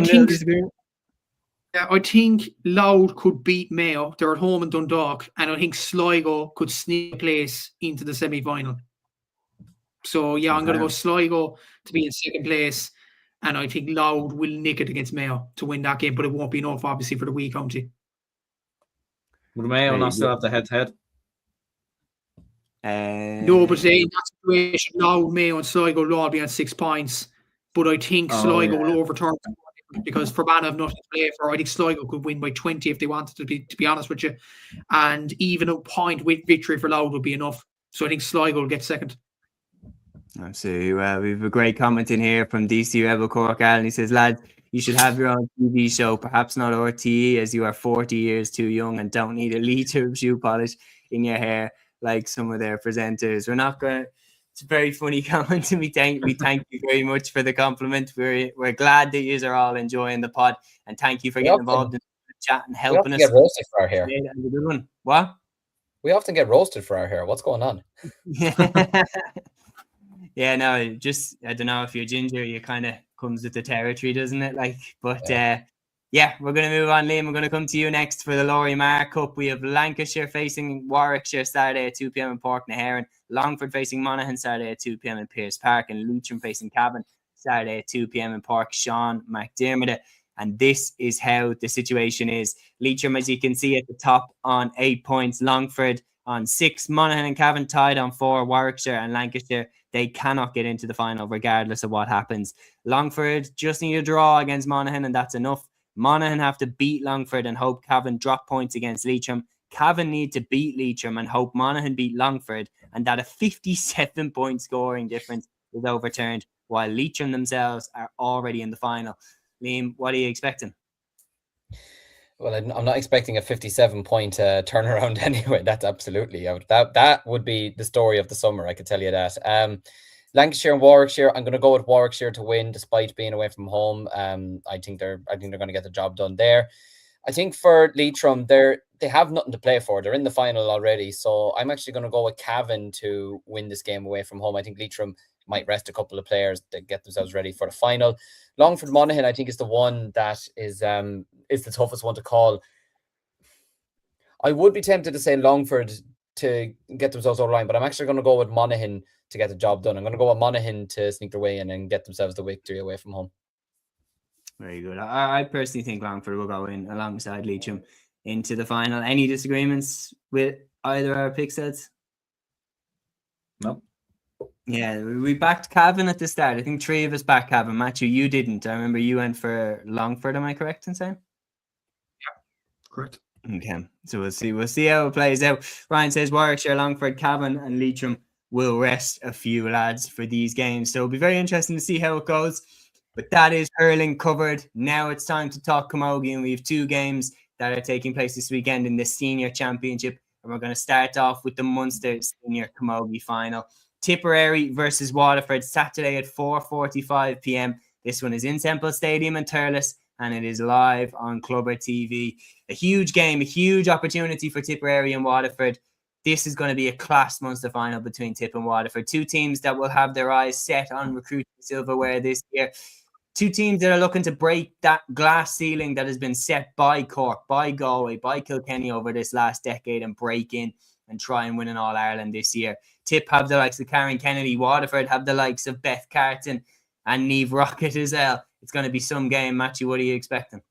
I think Louth could beat Mayo. They're at home in Dundalk, and I think Sligo could sneak a place into the semi-final. So yeah, I'm going to go Sligo to be in second place, and I think Louth will nick it against Mayo to win that game, but it won't be enough, obviously, for the wee county. Would Mayo not still have the head-to-head? No, but in that situation, Louth, Mayo, and Sligo will all be on 6 points. But I think Sligo will overturn because Fermanagh have nothing to play for. I think Sligo could win by 20 if they wanted to be honest with you. And even a point with victory for Louth would be enough. So I think Sligo will get second. Absolutely. Well, we have a great comment in here from DC Rebel Cork Alan. He says, lads, you should have your own TV show, perhaps not RTE, as you are 40 years too young and don't need a litre of shoe polish in your hair like some of their presenters. We're not going to... It's a very funny comment, and we thank you very much for the compliment. We're glad that you are all enjoying the pod, and thank you for getting involved in the chat and helping us. We get roasted for our hair. What? We often get roasted for our hair. What's going on? Yeah, no, just I don't know if you're ginger, you kind of comes with the territory, doesn't it? Yeah, we're going to move on, Liam. We're going to come to you next for the Lory Mar Cup. We have Lancashire facing Warwickshire Saturday at 2 p.m. in Páirc na Heron, Longford facing Monaghan Saturday at 2 p.m. in Pearse Park, and Leitrim facing Cavan Saturday at 2 p.m. in Páirc Sean McDermott. And this is how the situation is. Leitrim, as you can see at the top, on 8 points. Longford on 6. Monaghan and Cavan tied on 4. Warwickshire and Lancashire, they cannot get into the final regardless of what happens. Longford just need a draw against Monaghan, and that's enough. Monaghan have to beat Longford and hope Cavan drop points against Leitrim. Cavan need to beat Leitrim and hope Monaghan beat Longford, and that a 57-point scoring difference is overturned, while Leitrim themselves are already in the final. Liam, what are you expecting? Well, I'm not expecting a 57-point turnaround anyway. That's absolutely out. That would be the story of the summer, I could tell you that. Lancashire and Warwickshire, I'm going to go with Warwickshire to win despite being away from home. I think they're going to get the job done there. I think for Leitrim, they have nothing to play for. They're in the final already, so I'm actually going to go with Cavan to win this game away from home. I think Leitrim might rest a couple of players to get themselves ready for the final. Longford Monaghan, I think, is the one that is the toughest one to call. I would be tempted to say Longford to get themselves over the line, but I'm actually going to go with Monaghan to get the job done. I'm going to go with Monaghan to sneak their way in and get themselves the victory away from home. Very good. I personally think Longford will go in alongside Leitrim into the final. Any disagreements with either our pick sets? No. Yeah, we backed Cavan at the start. I think 3 of us backed Cavan. Matthew, you didn't. I remember you went for Longford. Am I correct in saying? Yeah, correct. Okay, so we'll see how it plays out. Ryan says Warwickshire, Longford, Cavan, and Leitrim will rest a few lads for these games. So it'll be very interesting to see how it goes. But that is hurling covered. Now it's time to talk camogie, and we have 2 games that are taking place this weekend in the Senior Championship. And we're going to start off with the Munster Senior Camogie Final. Tipperary versus Waterford, Saturday at 4:45 p.m. This one is in Semple Stadium in Thurles, and it is live on Clubber TV. A huge game, a huge opportunity for Tipperary and Waterford. This is going to be a class Munster final between Tipp and Waterford. 2 teams that will have their eyes set on recruiting silverware this year. 2 teams that are looking to break that glass ceiling that has been set by Cork, by Galway, by Kilkenny over this last decade and break in and try and win an All-Ireland this year. Tipp have the likes of Karen Kennedy. Waterford have the likes of Beth Carton and Niamh Rockett as well. It's going to be some game. Matthew, what are you expecting?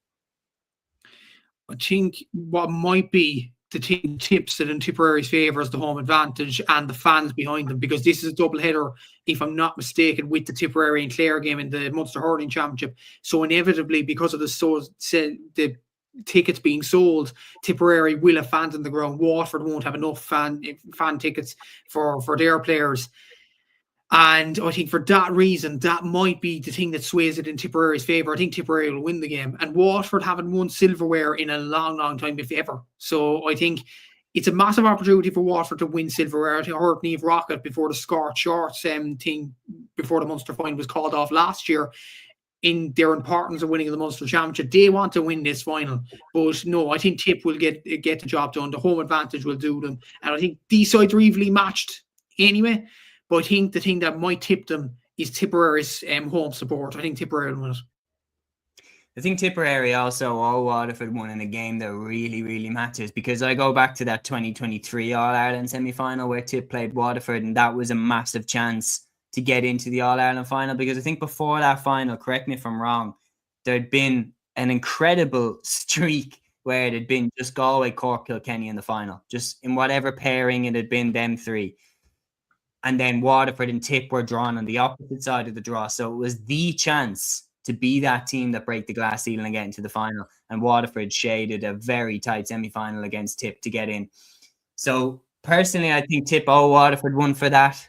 I think what might be the team tips it in Tipperary's favour is the home advantage and the fans behind them, because this is a double header, if I'm not mistaken, with the Tipperary and Clare game in the Munster Hurling Championship. So inevitably, because of the tickets being sold, Tipperary will have fans on the ground. Waterford won't have enough fan tickets for their players. And I think for that reason, that might be the thing that sways it in Tipperary's favour. I think Tipperary will win the game. And Waterford haven't won silverware in a long, long time, if ever. So I think it's a massive opportunity for Waterford to win silverware. I heard Niamh Rockett before the Scott Shorts thing, before the Munster Final was called off last year, in their importance of winning the Munster Championship. They want to win this final. But no, I think Tipp will get the job done. The home advantage will do them. And I think these sides are evenly matched anyway. But I think the thing that might tip them is Tipperary's home support. I think Tipperary will win it. I think Tipperary also owe Waterford one in a game that really, really matters, because I go back to that 2023 All-Ireland semi-final where Tipp played Waterford, and that was a massive chance to get into the All-Ireland final, because I think before that final, correct me if I'm wrong, there'd been an incredible streak where it had been just Galway, Cork, Kilkenny in the final, just in whatever pairing it had been, them three. And then Waterford and Tipp were drawn on the opposite side of the draw. So it was the chance to be that team that break the glass ceiling and get into the final. And Waterford shaded a very tight semi-final against Tipp to get in. So personally, I think Tipp owe Waterford one for that.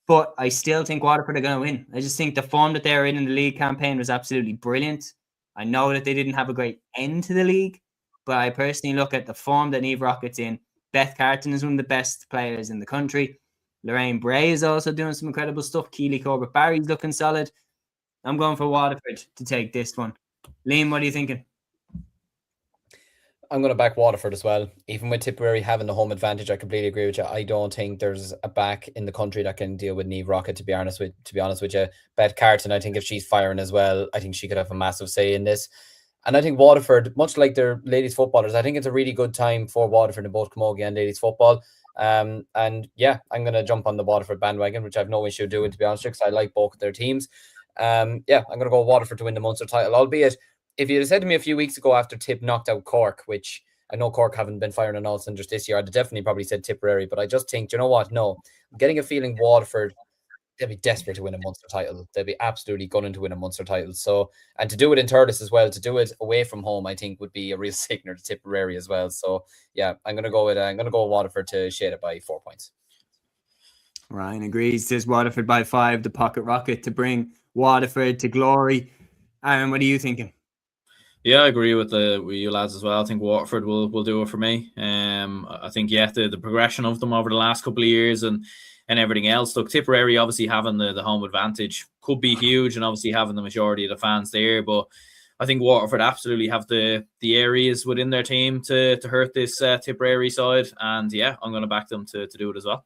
But I still think Waterford are going to win. I just think the form that they were in the league campaign was absolutely brilliant. I know that they didn't have a great end to the league, but I personally look at the form that Niamh Rockett's in. Beth Carton is one of the best players in the country. Lorraine Bray is also doing some incredible stuff. Keely Corbett-Barry's looking solid. I'm going for Waterford to take this one. Liam, what are you thinking? I'm going to back Waterford as well. Even with Tipperary having the home advantage, I completely agree with you. I don't think there's a back in the country that can deal with Niamh Rockett, to be honest with you. Beth Carton, I think if she's firing as well, I think she could have a massive say in this. And I think Waterford, much like their ladies footballers, I think it's a really good time for Waterford in both camogie and ladies football. And yeah, I'm going to jump on the Waterford bandwagon, which I have no issue doing, to be honest, because I like both of their teams. Yeah, I'm going to go Waterford to win the Munster title, albeit if you had said to me a few weeks ago after Tipp knocked out Cork, which I know Cork haven't been firing on all cylinders this year, I'd definitely probably said Tipperary, but I just think, you know what? No, I'm getting a feeling Waterford, they'll be desperate to win a Munster title. They'll be absolutely gunning to win a Munster title. So, and to do it in Thurles as well, to do it away from home, I think would be a real sickener to Tipperary as well. So, yeah, I'm going to go with Waterford to shade it by 4 points. Ryan agrees. Says Waterford by 5, the pocket rocket to bring Waterford to glory. Aaron, what are you thinking? Yeah, I agree with you lads as well. I think Waterford will do it for me. I think the progression of them over the last couple of years and everything else. Look, Tipperary obviously having the home advantage could be huge, and obviously having the majority of the fans there. But I think Waterford absolutely have the areas within their team to hurt this Tipperary side. And yeah, I'm going to back them to do it as well.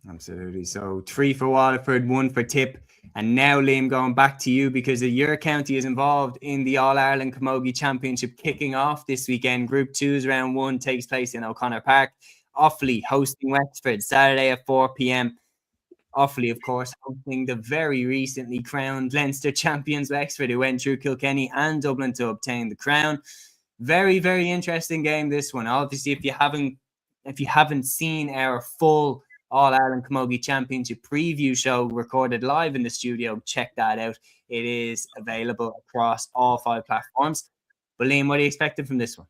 Absolutely. So 3 for Waterford, 1 for Tipp. And now, Liam, going back to you, because your county is involved in the All-Ireland Camogie Championship kicking off this weekend. Group 2's round 1 takes place in O'Connor Park. Offaly hosting Wexford Saturday at 4 p.m. Offaly, of course, hosting the very recently crowned Leinster champions Wexford, who went through Kilkenny and Dublin to obtain the crown. Very, very interesting game, this one. Obviously, if you haven't seen our full All-Ireland Camogie Championship preview show recorded live in the studio, check that out. It is available across all 5 platforms. But Liam, what are you expecting from this one?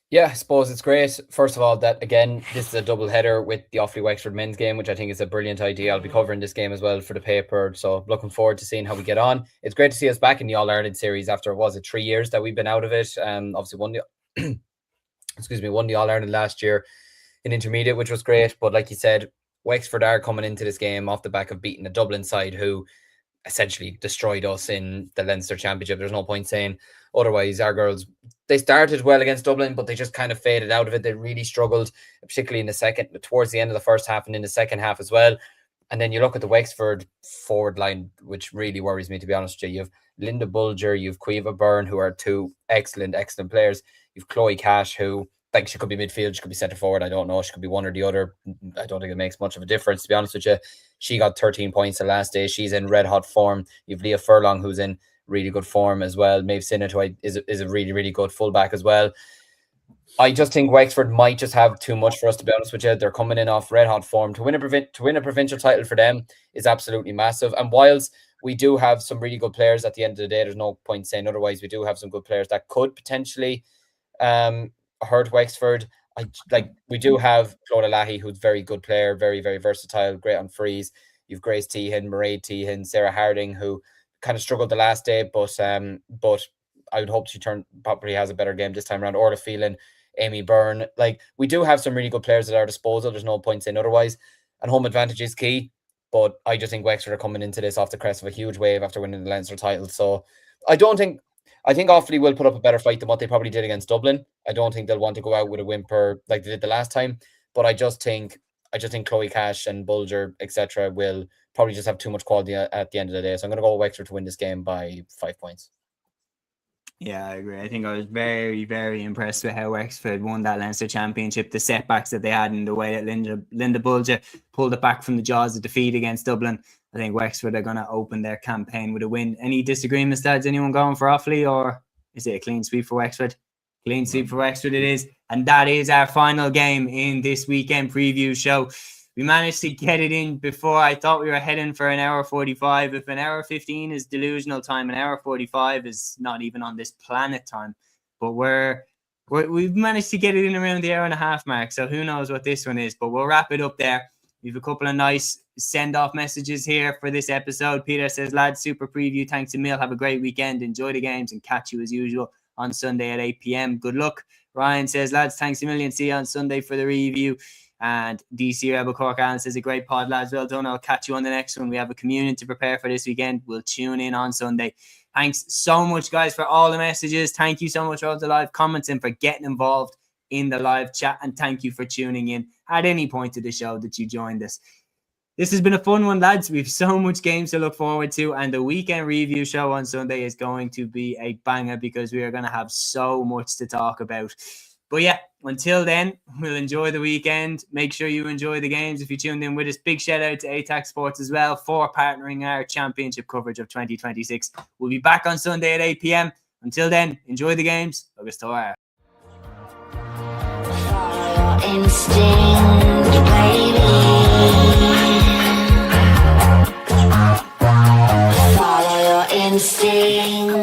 Yeah, I suppose it's great. First of all, that again, this is a double header with the Offaly Wexford men's game, which I think is a brilliant idea. I'll be covering this game as well for the paper, so looking forward to seeing how we get on. It's great to see us back in the All-Ireland series after, 3 years that we've been out of it. Obviously won the All-Ireland last year in Intermediate, which was great. But like you said, Wexford are coming into this game off the back of beating a Dublin side who essentially destroyed us in the Leinster Championship. There's no point saying otherwise. Our girls, they started well against Dublin, but they just kind of faded out of it. They really struggled, particularly in the second, towards the end of the first half and in the second half as well. And then you look at the Wexford forward line, which really worries me, to be honest with you. You have Linda Bulger, you have Cueva Byrne, who are 2 excellent players. You've Chloe Cash, who, like, she could be midfield, she could be centre forward, I don't know. She could be one or the other. I don't think it makes much of a difference, to be honest with you. She got 13 points the last day. She's in red hot form. You've Leah Furlong, who's in really good form as well. Maeve Sinnott, who is a really, really good fullback as well. I just think Wexford might just have too much for us, to be honest with you. They're coming in off red hot form. To win a provincial title for them is absolutely massive. And whilst we do have some really good players at the end of the day, there's no point saying otherwise. We do have some good players that could potentially hurt Wexford. We do have Clodagh Lahey, who's a very good player, very, very versatile, great on frees. You've Grace Teehan, Mairead Teehan, Sarah Harding, who kind of struggled the last day, but I would hope she probably has a better game this time around. Orla Phelan, Amy Byrne. We do have some really good players at our disposal. There's no point saying otherwise. And home advantage is key. But I just think Wexford are coming into this off the crest of a huge wave after winning the Leinster title. So I think Offaly will put up a better fight than what they probably did against Dublin. I don't think they'll want to go out with a whimper like they did the last time. But I just think Chloe Cash and Bulger, etc., will probably just have too much quality at the end of the day. So I'm going to go with Wexford to win this game by 5 points. Yeah, I agree. I think I was very, very impressed with how Wexford won that Leinster Championship. The setbacks that they had in the way that Linda Bulger pulled it back from the jaws of defeat against Dublin. I think Wexford are going to open their campaign with a win. Any disagreements, lads? Anyone going for Offaly, or is it a clean sweep for Wexford? Clean sweep for Wexford it is. And that is our final game in this weekend preview show. We managed to get it in before I thought we were heading for an hour 45. If an hour 15 is delusional time, an hour 45 is not even on this planet time. But we've managed to get it in around the hour and a half mark. So who knows what this one is. But we'll wrap it up there. We have a couple of nice send-off messages here for this episode. Peter says, lads, super preview. Thanks a mil. Have a great weekend. Enjoy the games and catch you as usual on Sunday at 8 p.m. Good luck. Ryan says, lads, thanks a million. See you on Sunday for the review. And DC Rebel Cork Allen says, a great pod, lads. Well done. I'll catch you on the next one. We have a communion to prepare for this weekend. We'll tune in on Sunday. Thanks so much, guys, for all the messages. Thank you so much for all the live comments and for getting involved in the live chat. And thank you for tuning in at any point of the show that you joined us. This has been a fun one, lads. We have so much games to look forward to. And the weekend review show on Sunday is going to be a banger because we are going to have so much to talk about. But yeah, until then, we'll enjoy the weekend. Make sure you enjoy the games if you tuned in with us. Big shout out to ATAC Sports as well for partnering our championship coverage of 2026. We'll be back on Sunday at 8 p.m. Until then, enjoy the games. Agus Torah. Follow your instinct, baby. Follow your instinct.